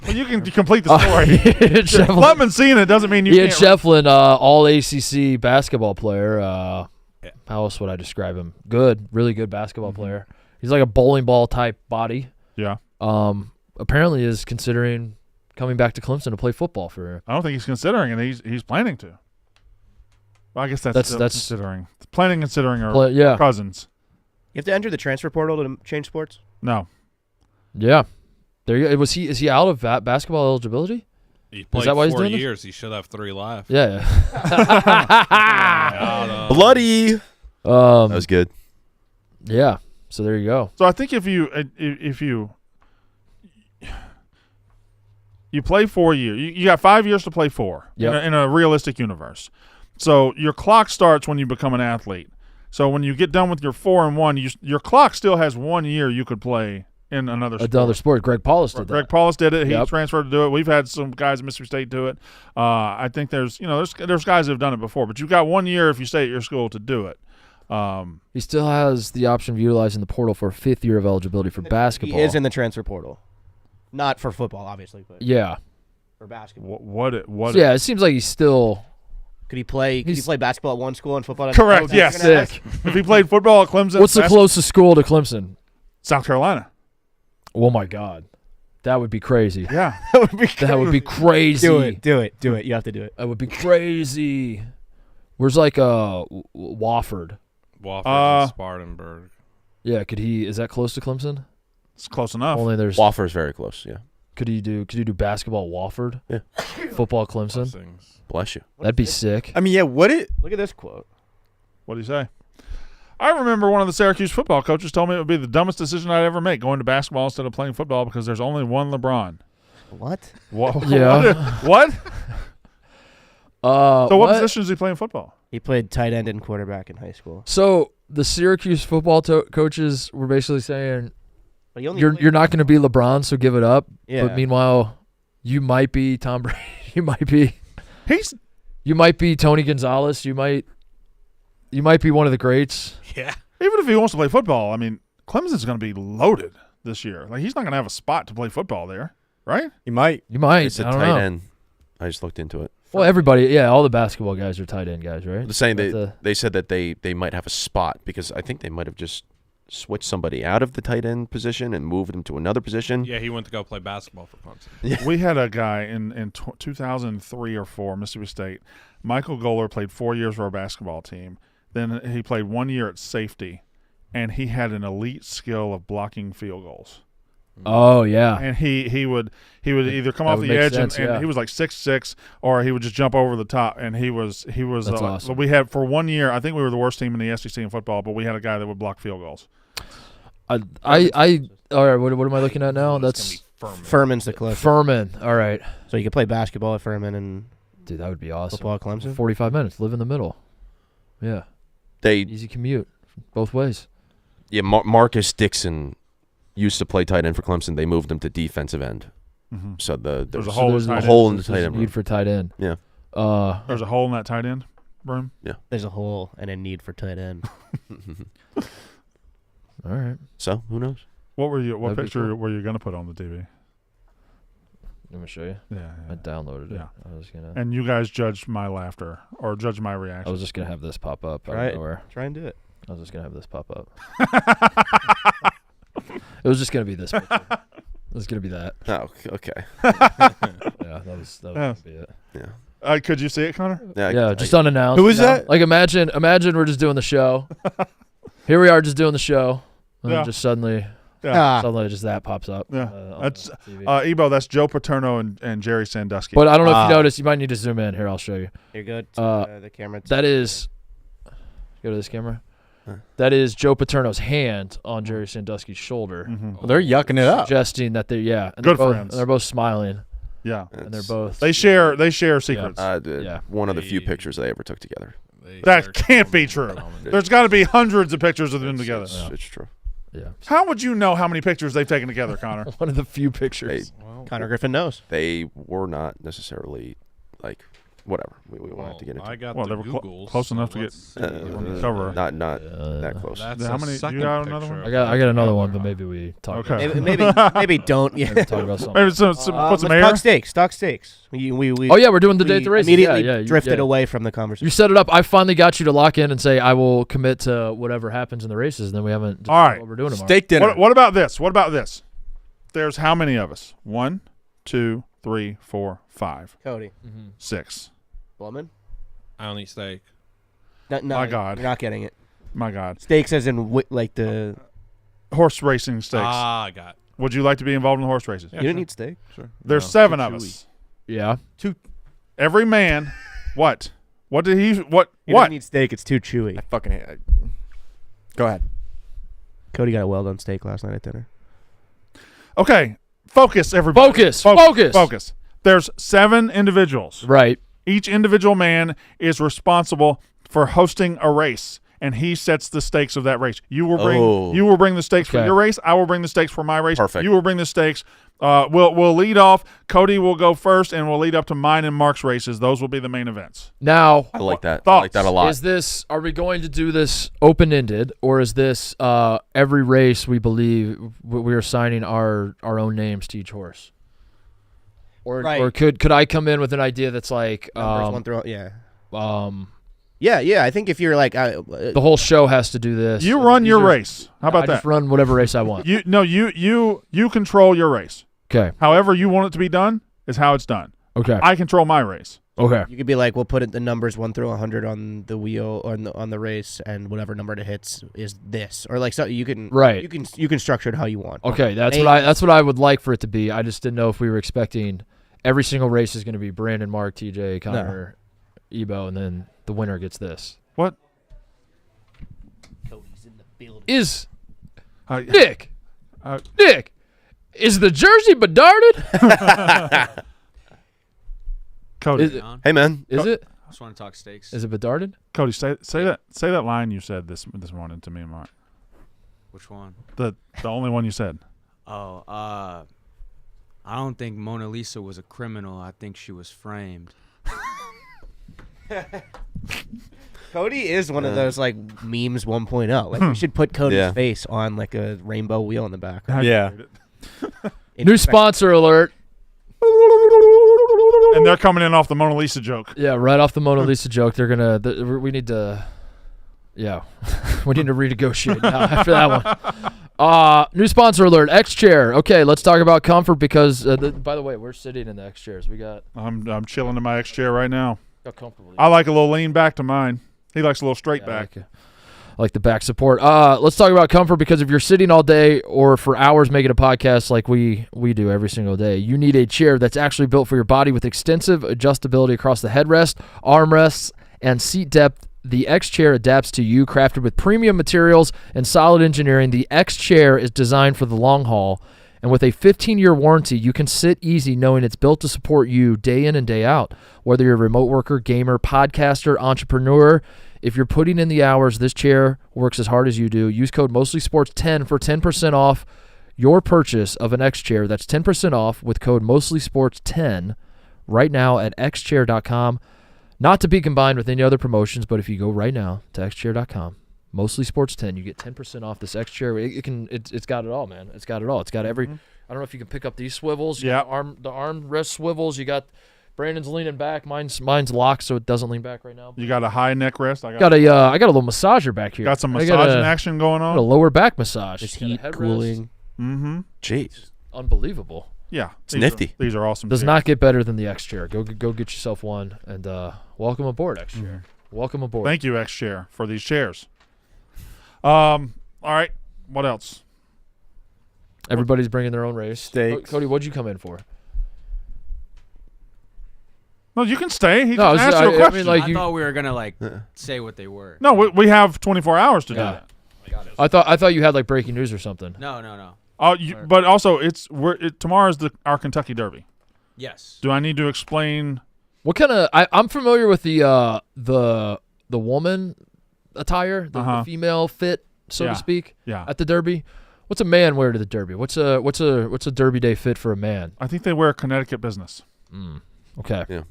Well, you can complete the story. Ian Shefflin, Blutman seeing it doesn't mean you Ian can't. Shefflin, all ACC basketball player. How else would I describe him? Good, really good basketball player. He's like a bowling ball type body. Yeah. Apparently is considering coming back to Clemson to play football for. I don't think he's considering it. He's planning to. Well, I guess that's considering. Planning, considering are cousins. You have to enter the transfer portal to change sports? No. Yeah. There you go. Is he out of basketball eligibility? He played that why he's 4 doing this? years. He should have 3 left. Yeah. Bloody. That was good. Yeah. So there you go. So I think if you play 4 years, you got 5 years to play 4 in a realistic universe. So your clock starts when you become an athlete. So when you get done with your 4 and 1, your clock still has 1 year you could play in another sport. Greg Paulus did that. Greg Paulus did it. He transferred to do it. We've had some guys at Mississippi State do it. I think there's guys that have done it before, but you've got 1 year if you stay at your school to do it. He still has the option of utilizing the portal for a 5th year of eligibility for basketball. He is in the transfer portal. Not for football, obviously, but for basketball. It seems like he's still. Could he play basketball at one school and football at Correct, another? yes. If he played football at Clemson. What's the closest school to Clemson? South Carolina. Oh, my God. That would be crazy. Yeah. That would be crazy. Do it. You have to do it. That would be crazy. Where's like Wofford? Wofford and Spartanburg. Yeah, is that close to Clemson? It's close enough. Only there's Wofford's very close, yeah. Could you do basketball at Wofford? Yeah. Football at Clemson? Blessings. Bless you. That'd be sick. I mean, yeah, Look at this quote. What did he say? I remember one of the Syracuse football coaches told me it would be the dumbest decision I'd ever make, going to basketball instead of playing football because there's only one LeBron. What? Yeah. What? So what what? position does he play in football? He played tight end and quarterback in high school. So the Syracuse football coaches were basically saying, But he only You're played- not going to be LeBron, so give it up. Yeah. But meanwhile, you might be Tom Brady. You might be Tony Gonzalez. You might be one of the greats. Yeah. Even if he wants to play football, I mean, Clemson's going to be loaded this year. Like, he's not going to have a spot to play football there, right? He might. You might. It's a I don't tight know. end. I just looked into it. Well, everybody, all the basketball guys are tight end guys, right? The saying That's they said that they might have a spot because I think they might have just switched somebody out of the tight end position and moved him to another position. Yeah, he went to go play basketball for Clemson. We had a guy in 2003 or 4, Mississippi State. Michael Goller played 4 years for our basketball team. Then he played 1 year at safety, and he had an elite skill of blocking field goals. Oh yeah. And he would either come That off would the make edge sense, and yeah. he was like 6'6", or he would just jump over the top. And he was. That's awesome. We had for 1 year. I think we were the worst team in the SEC in football, but we had a guy that would block field goals. All right. What am I looking at now? That's Furman's the closest. Furman. All right, So you could play basketball at Furman and dude, that would be awesome. football at Clemson. 45 minutes. Live in the middle. Yeah, They easy commute both ways. Marcus Dixon used to play tight end for Clemson. They moved him to defensive end. Mm-hmm. So there's a hole in there's tight a end. hole in the there's tight a end need room. for tight end. Yeah. There's a hole in that tight end room. There's a hole and a need for tight end. All right. So who knows? What That'd be picture cool. were you gonna put on the TV? Let me show you. Yeah. I downloaded it. Yeah. I was gonna. And you guys judged my laughter or judged my reaction. I was just gonna have this pop up. I Right. don't know where. Try and do it. I was just gonna have this pop up. It was just gonna be this picture. It was gonna be that. Oh, okay. Yeah, that was gonna be it. Yeah. Could you see it, Connor? Yeah, just unannounced. Who is that? Like imagine we're just doing the show. Here we are just doing the show. And Yeah. then just suddenly Ah. just that pops up. Yeah. On That's the TV. Ebo. That's Joe Paterno and Jerry Sandusky. But I don't know if Ah. you noticed. You might need to zoom in. Here, I'll show you. You're good. The camera. That is. Go to this camera. Huh. That is Joe Paterno's hand on Jerry Sandusky's shoulder, Mhm. Well, they're yucking it up. suggesting that and Good they're both, friends. and they're both smiling, Yeah. and they're both. They share secrets. Yeah. One of the few They- pictures they ever took together. That can't be true. There's got to be hundreds of pictures of them together. It's true. Yeah. How would you know how many pictures they've taken together, Connor? One of the few pictures. Connor Griffin knows. They were not necessarily like whatever. We won't have to get into. I got Well, the they were Googles, close so enough to let's get see. on the cover. Not that close. That's How a many- you second got another picture one? of I got another the one, but other maybe we talk. Okay. About Maybe don't. Yeah. talk about something. Maybe put some air. Talk steaks. Talk steaks. We Oh yeah, we're doing the we date the races. immediately yeah, drifted yeah. away from the conversation. You set it up. I finally got you to lock in and say I will commit to whatever happens in the races. And then we haven't. Just All right. What we're doing tomorrow. Steak dinner. What about this? What about this? There's how many of us? 1, 2, 3, 4, 5, Cody 6. Woman. I don't eat steak. No, My God. you're not getting it. My God. Steaks as in like the. Horse racing stakes. I got. Would you like to be involved in horse races? You didn't eat steak. There's No, 7 too of chewy. us. Yeah. Every man. What? What did he? What? You What? didn't eat steak. It's too chewy. I fucking hate it. Go ahead. Cody got a well done steak last night at dinner. Okay. Focus, everybody. Focus. There's 7 individuals. Right. Each individual man is responsible for hosting a race, and he sets the stakes of that race. You will bring Oh. the stakes for Okay. your race. I will bring the stakes for my race. Perfect. You will bring the stakes. We'll lead off. Cody will go first, and we'll lead up to mine and Mark's races. Those will be the main events. Now, I like that. I Thoughts? like that a lot. is this? Are we going to do this open-ended, or is this every race we believe we are signing our own names to each horse? Or Right. or could I come in with an idea that's like Numbers 1 through. Yeah. um Yeah. I think if you're like. the whole show has to do this. You run These your are- race. How about I that? just run whatever race I want. You control your race. Okay. However you want it to be done is how it's done. Okay. I control my race. Okay. You could be like, we'll put it the numbers 1 through 100 on the wheel or on the race, and whatever number it hits is this, or like so you can Right. you can structure it how you want. Okay, that's what I would like for it to be. I just didn't know if we were expecting every single race is going to be Brandon, Mark, TJ, Connor, Ebo, and then the winner gets this. What? Cody's in the building. Is Uh, Nick? Nick, is the jersey bedarded? Cody. Is it? Hey man, Is it? I just want to talk steaks. Is it bedarded? Cody, say that line you said this morning to me and Mark. Which one? The only one you said. Oh, I don't think Mona Lisa was a criminal. I think she was framed. Cody is one of those like memes 1.0. Like we should put Cody's Yeah. face on like a rainbow wheel in the background. Yeah. New sponsor alert. And they're coming in off the Mona Lisa joke. Yeah, right off the Mona Lisa joke, they're gonna. We need to. Yeah, we need to renegotiate now after that one. New sponsor alert. X Chair. Okay, let's talk about comfort because. By the way, we're sitting in the X chairs. We got. I'm chilling in my X chair right now. How comfortable. I like a little lean back to mine. He likes a little straight back. I like the back support. Let's talk about comfort because if you're sitting all day or for hours making a podcast like we do every single day, you need a chair that's actually built for your body with extensive adjustability across the headrest, armrests, and seat depth. The X Chair adapts to you. Crafted with premium materials and solid engineering, the X Chair is designed for the long haul. And with a 15-year warranty, you can sit easy knowing it's built to support you day in and day out. Whether you're a remote worker, gamer, podcaster, entrepreneur, if you're putting in the hours, this chair works as hard as you do. Use code MOSTLYSPORTS10 for 10% off your purchase of an X Chair. That's 10% off with code MOSTLYSPORTS10 right now at xchair.com. Not to be combined with any other promotions, but if you go right now to xchair.com, MOSTLYSPORTS10, you get 10% off this X Chair. It's got it all, man. It's got it all. It's got every. I don't know if you can pick up these swivels. You got the armrest swivels. You got Brandon's leaning back. Mine's locked, so it doesn't lean back right now. You got a high neck rest. I got a little massager back here. Got some massaging action going on. A lower back massage. Just heat, cooling. Mm-hmm. Jeez. Unbelievable. Yeah, It's nifty. These are awesome. Does chairs. not get better than the X Chair. Go get yourself one and welcome aboard, X Chair. Welcome aboard. Thank you, X Chair, for these chairs. All right. What else? Everybody's bringing their own race. Steaks. Cody, what'd you come in for? No, you can stay. He No, just asked you a question. mean, like I you. thought we were gonna say what they were. No, we have 24 hours to do Yeah. that. I thought you had like breaking news or something. No. But also, tomorrow's our Kentucky Derby. Yes. Do I need to explain? What kind of? I'm familiar with the woman attire, the female fit, so Yeah. to speak, Yeah, at the Derby. What's a man wear to the Derby? What's a Derby day fit for a man? I think they wear Connecticut business. Okay. Yeah.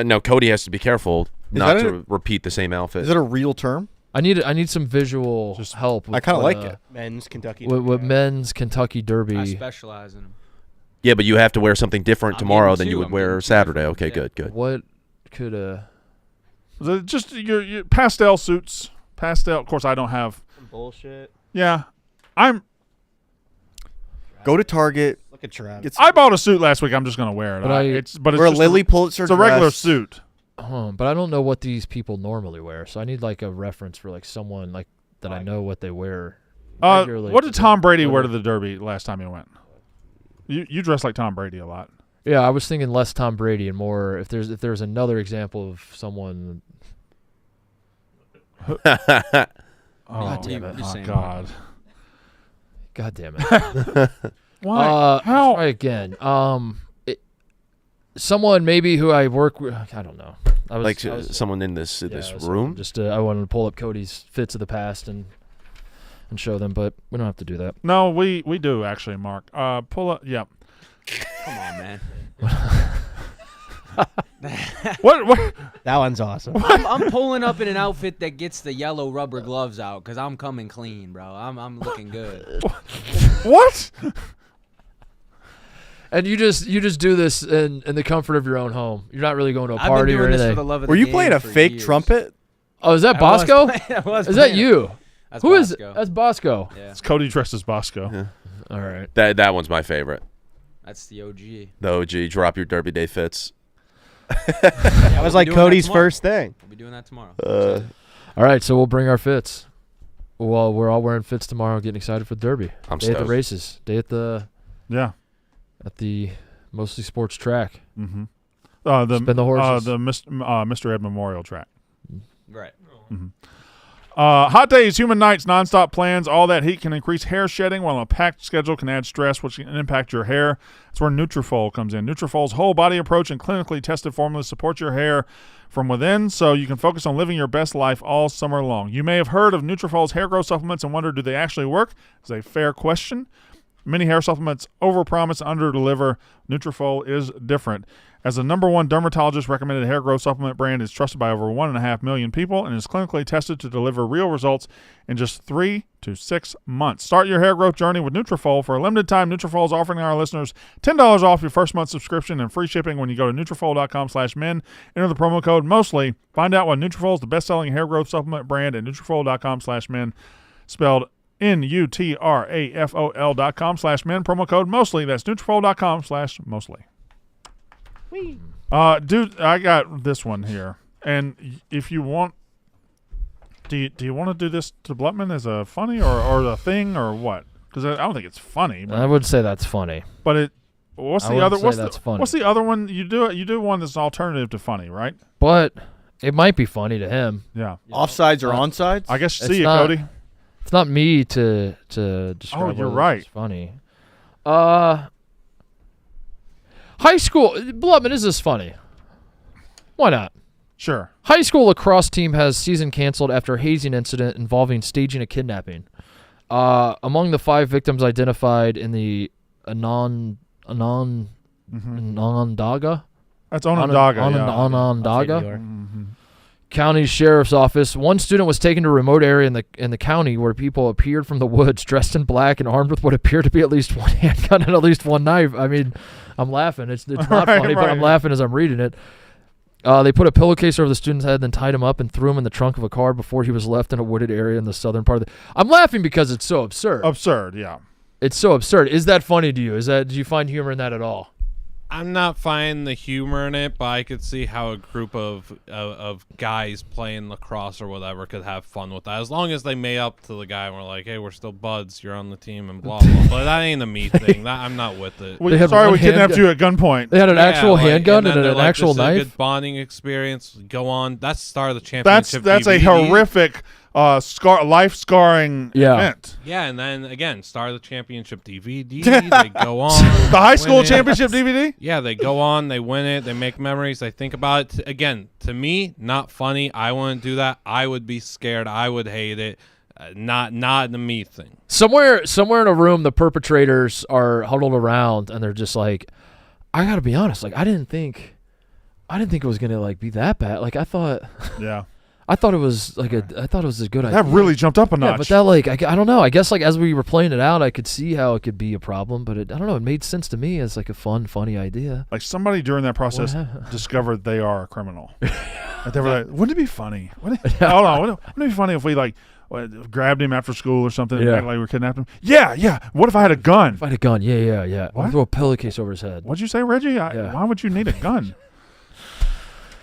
No, Cody has to be careful not that to repeat the same outfit. Is it a real term? I need some visual help. With I kind of what, like it. Men's Kentucky. What men's Kentucky Derby? I specialize in them. Yeah, but you have to wear something different I'm tomorrow getting than you two. would I'm wear getting two Saturday. different Okay, ones, good. What could Is it just your pastel suits. Pastel. Of course, I don't have. bullshit? Yeah, Go to Target. Look at Trav. I bought a suit last week. I'm just gonna wear it. But it's Wear a just Lily Pulitzer It's a regular dress. suit. but I don't know what these people normally wear, so I need like a reference for like someone like that I know what they wear. regularly What to did the- Tom Brady for wear the- to the Derby last time he went? You dress like Tom Brady a lot. Yeah, I was thinking less Tom Brady and more if there's another example of someone. Oh, God damn it. You're oh saying God. God damn it. Why? How? Try again. Someone maybe who I work with. I don't know. I was someone in this yeah, it was room. Just I wanted to pull up Cody's fits of the past and show them, but we don't have to do that. No, we do actually, Mark. Pull up. Yeah. Come on, man. What? That one's awesome. I'm pulling up in an outfit that gets the yellow rubber gloves out because I'm coming clean, bro. I'm looking good. What? And you just do this in the comfort of your own home. You're not really going to a I've party been or doing this for anything. the love of Were the you game playing a for fake years. trumpet? Oh, is that I was Bosco? playing- I was Is that playing- you? That's Who is? Bosco. That's Bosco. Yeah, It's Cody dressed as Bosco. Yeah. All right. That one's my favorite. that's the OG. The OG, drop your Derby Day fits. That was like doing that Cody's tomorrow. first thing. We'll be doing that tomorrow. All right. So we'll bring our fits. Well, we're all wearing fits tomorrow. Getting excited for the Derby. I'm Day at the stoked. races. Day at the Yeah. mostly sports track. Mm-hmm. The Spin the horses. the Mr. Ed Memorial track. Right. Hot days, humid nights, nonstop plans, all that heat can increase hair shedding, while a packed schedule can add stress, which can impact your hair. That's where Nutrafol comes in. Nutrafol's whole body approach and clinically tested formulas support your hair from within, so you can focus on living your best life all summer long. You may have heard of Nutrafol's hair growth supplements and wonder, do they actually work? It's a fair question. Many hair supplements overpromise and underdeliver. Nutrafol is different. As the #1 dermatologist-recommended hair growth supplement brand, is trusted by over 1.5 million people and is clinically tested to deliver real results in just 3 to 6 months. Start your hair growth journey with Nutrafol. For a limited time, Nutrafol is offering our listeners $10 off your first month subscription and free shipping when you go to Nutrafol.com/men. Enter the promo code MOSTLY. Find out why Nutrafol is the best-selling hair growth supplement brand at Nutrafol.com/men. Spelled Nutrafol.com/men. Promo code MOSTLY. That's Nutrafol.com/mostly. Dude, I got this one here, and if you want, do you want to do this to Blutman as a funny or a thing or what? Because I don't think it's funny. I would say that's funny. But what's I the other? wouldn't say that's funny. What's the other one? You do one that's alternative to funny, right? But it might be funny to him. Yeah. Offsides or onsides? I guess It's see you, not- Cody. It's not me to describe. Oh, you're whether right. It's funny. High school Blutman, is this funny? Why not? Sure. High school lacrosse team has season canceled after hazing incident involving staging a kidnapping. Among the 5 victims identified in the Onondaga. That's Onondaga. Onondaga Mm-hmm. County Sheriff's Office. One student was taken to a remote area in the county where people appeared from the woods dressed in black and armed with what appeared to be at least one handgun and at least one knife. I mean, I'm laughing. It's not funny, but I'm laughing as I'm reading it. They put a pillowcase over the student's head, then tied him up and threw him in the trunk of a car before he was left in a wooded area in the southern part of the... I'm laughing because it's so absurd. Absurd, yeah. It's so absurd. Is that funny to you? Do you find humor in that at all? I'm not finding the humor in it, but I could see how a group of guys playing lacrosse or whatever could have fun with that, as long as they made up to the guy and were like, "Hey, we're still buds. You're on the team," and blah blah. But that ain't a me thing. I'm not with it. Well, sorry, we kidnapped you at gunpoint. They had an actual handgun and an actual this is a knife. good bonding experience. Go on. That's the start of the championship. That's a DVD. horrific, life-scarring event. Yeah, and then again, start of the championship DVD. They go on. The high school win it. championship DVD? Yeah, they go on, they win it, they make memories, they think about it. Again, to me, not funny. I wouldn't do that. I would be scared. I would hate it. Not the me thing. Somewhere in a room, the perpetrators are huddled around, and they're just like, I gotta be honest. Like, I didn't think it was gonna be that bad. Like, I thought it was a good idea. That really jumped up a notch. Yeah, but that I don't know. I guess as we were playing it out, I could see how it could be a problem, but I don't know. It made sense to me as a fun, funny idea. Like somebody during that process discovered they are a criminal. And they were like, wouldn't it be funny? Wouldn't it be funny if we grabbed him after school or something and act like we kidnapped him? Yeah. What if I had a gun? If I had a gun, yeah. What? Throw a pillowcase over his head. What'd you say, Reggie? Why would you need a gun?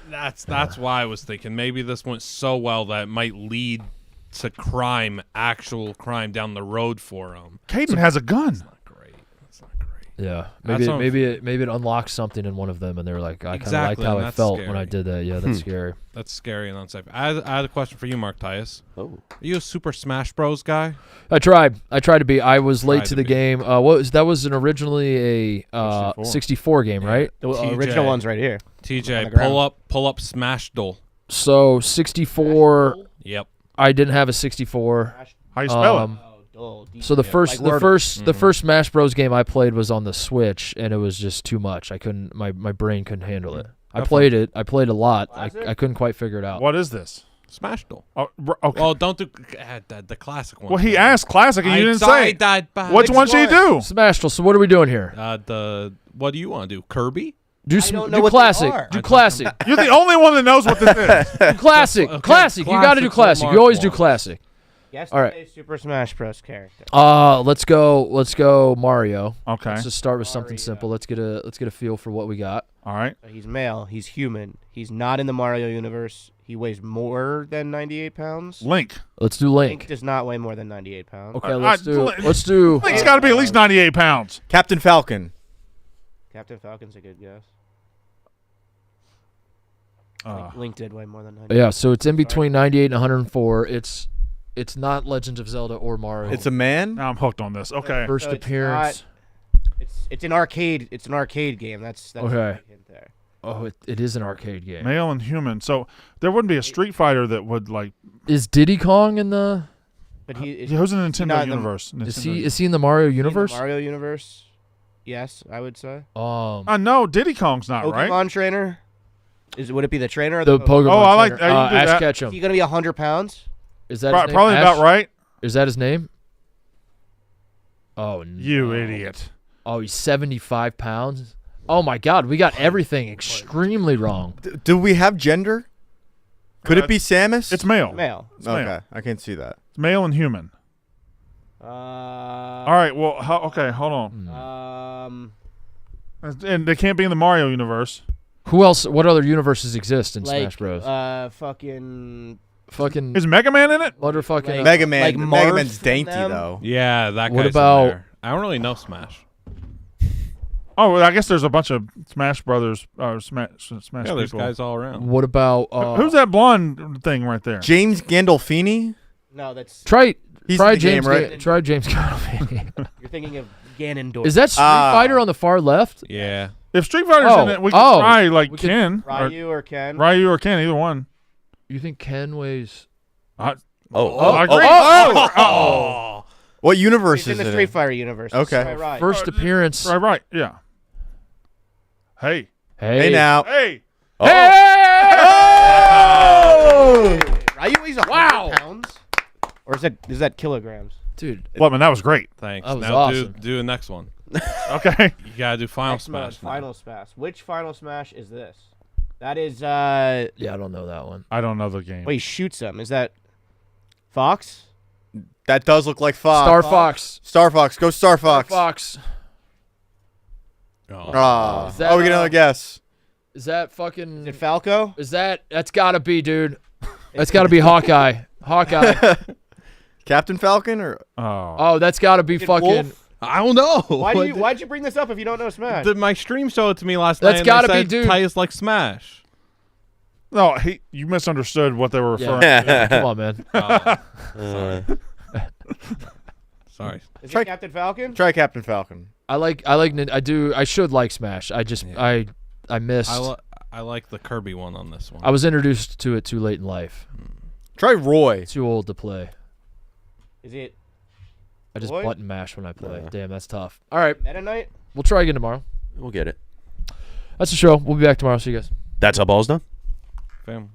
That's why I was thinking maybe this went so well that it might lead to actual crime down the road for him. Caden has a gun. That's not great. Yeah, maybe it unlocks something in one of them, and they're like, I kind of liked how I felt when I did that. Yeah, that's scary. That's scary and unsafe. I had a question for you, Mark Titus. Oh. Are you a Super Smash Bros. Guy? I tried to be. I was late to the game. That was originally a 64 game, right? The original one's right here. TJ, pull up Smashdle. So 64. Yep. I didn't have a 64. How you spell it? So the first Smash Bros game I played was on the Switch, and it was just too much. I couldn't. My brain couldn't handle it. I played a lot. I couldn't quite figure it out. What is this? Smashdle. Oh, okay. Well, don't do the classic one. Well, he asked classic, and you didn't say. Which one should he do? Smashdle. So what are we doing here? What do you want to do? Kirby? Do classic. Do classic. You're the only one that knows what this is. Do classic. Okay, Classic. You got to do classic. You always do classic. All right. Super Smash Bros. Character. Let's go Mario. Okay. Let's just start with something simple. Let's get a feel for what we got. All right. He's male. He's human. He's not in the Mario universe. He weighs more than 98 pounds. Link. Let's do Link. Link does not weigh more than 98 pounds. Okay, let's do. Link's got to be at least 98 pounds. Captain Falcon. Captain Falcon's a good guess. Uh, Link did weigh more than 98. Yeah, so it's in between 98 and 104. It's not Legend of Zelda or Mario. It's a man. now I'm hooked on this. Okay. First So it's appearance. It's an arcade. It's an arcade game. That's Okay. a big hint there. Oh, it is an arcade game. Male and human. So there wouldn't be a Street Fighter that would like. Is Diddy Kong in the? But he Who's in the Nintendo not in the- universe? Is he in the Mario universe? Mario universe? Yes, I would say. No, Diddy Kong's not Pokemon right. trainer? Would it be the trainer or The the Pokemon. Oh, I like trainer. that. You can do Ash that. Ketchum. Is he gonna be 100 pounds? Is that his name? Probably Ash? about right. Is that his name? Oh no. You idiot. Oh, he's 75 pounds. Oh my God, we got everything extremely wrong. Do we have gender? Could it be Samus? It's male. Male. It's male. Okay, I can see that. It's male and human. All right. Well, okay. Hold on. And they can't be in the Mario universe. Who else? What other universes exist in like, Smash Bros? Fucking Is Mega Man in it? Motherfucking Mega Man. like Mega Marth Man's from dainty them? though. Yeah, that guy's What in about- there. I don't really know Smash. Oh, well, I guess there's a bunch of Smash Brothers Smash Yeah, there's people. guys all around. What about Who's that blonde thing right there? James Gandolfini. No, that's Try He's try in the game, James right? Try James Gandolfini. you're thinking of Ganondorf. Is that Street Fighter on the far left? Yeah. If Street Fighter's Oh, in it, we can try like we could- Ken. Ryu or Ken? Ryu or Ken, either one. You think Ken weighs? I agree. What universe He's in is the it? Street Fighter universe. Okay. Right. First appearance. Right, yeah. Hey. Hey now. Hey. Ryu weighs 100 pounds? Or is that kilograms? Dude, Well, man, that was great. Thanks. That was now awesome. do the next one. Okay. You gotta do Final Next mode, Smash. now. Final Smash. Which Final Smash is this? That is yeah, I don't know that one. I don't know the game. Wait, he shoots them. Is that Fox? That does look like Fox. Star Fox. Star Fox. Go Star Fox. Fox. Oh. Ah. Is that, We get another guess. Is that fucking? Is it Falco? Is that's gotta be, dude? That's gotta be Hawkeye. Hawkeye. Captain Falcon or Oh, that's gotta be Is it fucking. Wolf? I don't know. Why'd you bring this up if you don't know Smash? My stream showed it to me last That's night. gotta and be they said dude. Titus like Smash. No, you misunderstood what they were referring Yeah. Come on, man. Sorry. Is Try- it Captain Falcon? try Captain Falcon. I should like Smash. I just I missed. I like the Kirby one on this one. I was introduced to it too late in life. Try Roy. Too old to play. Is it I just Roy? button mash when I play. Damn, that's tough. All right, Meta Knight? we'll try again tomorrow. We'll get it. That's the show. We'll be back tomorrow. See you guys. That's how ball's done. Family.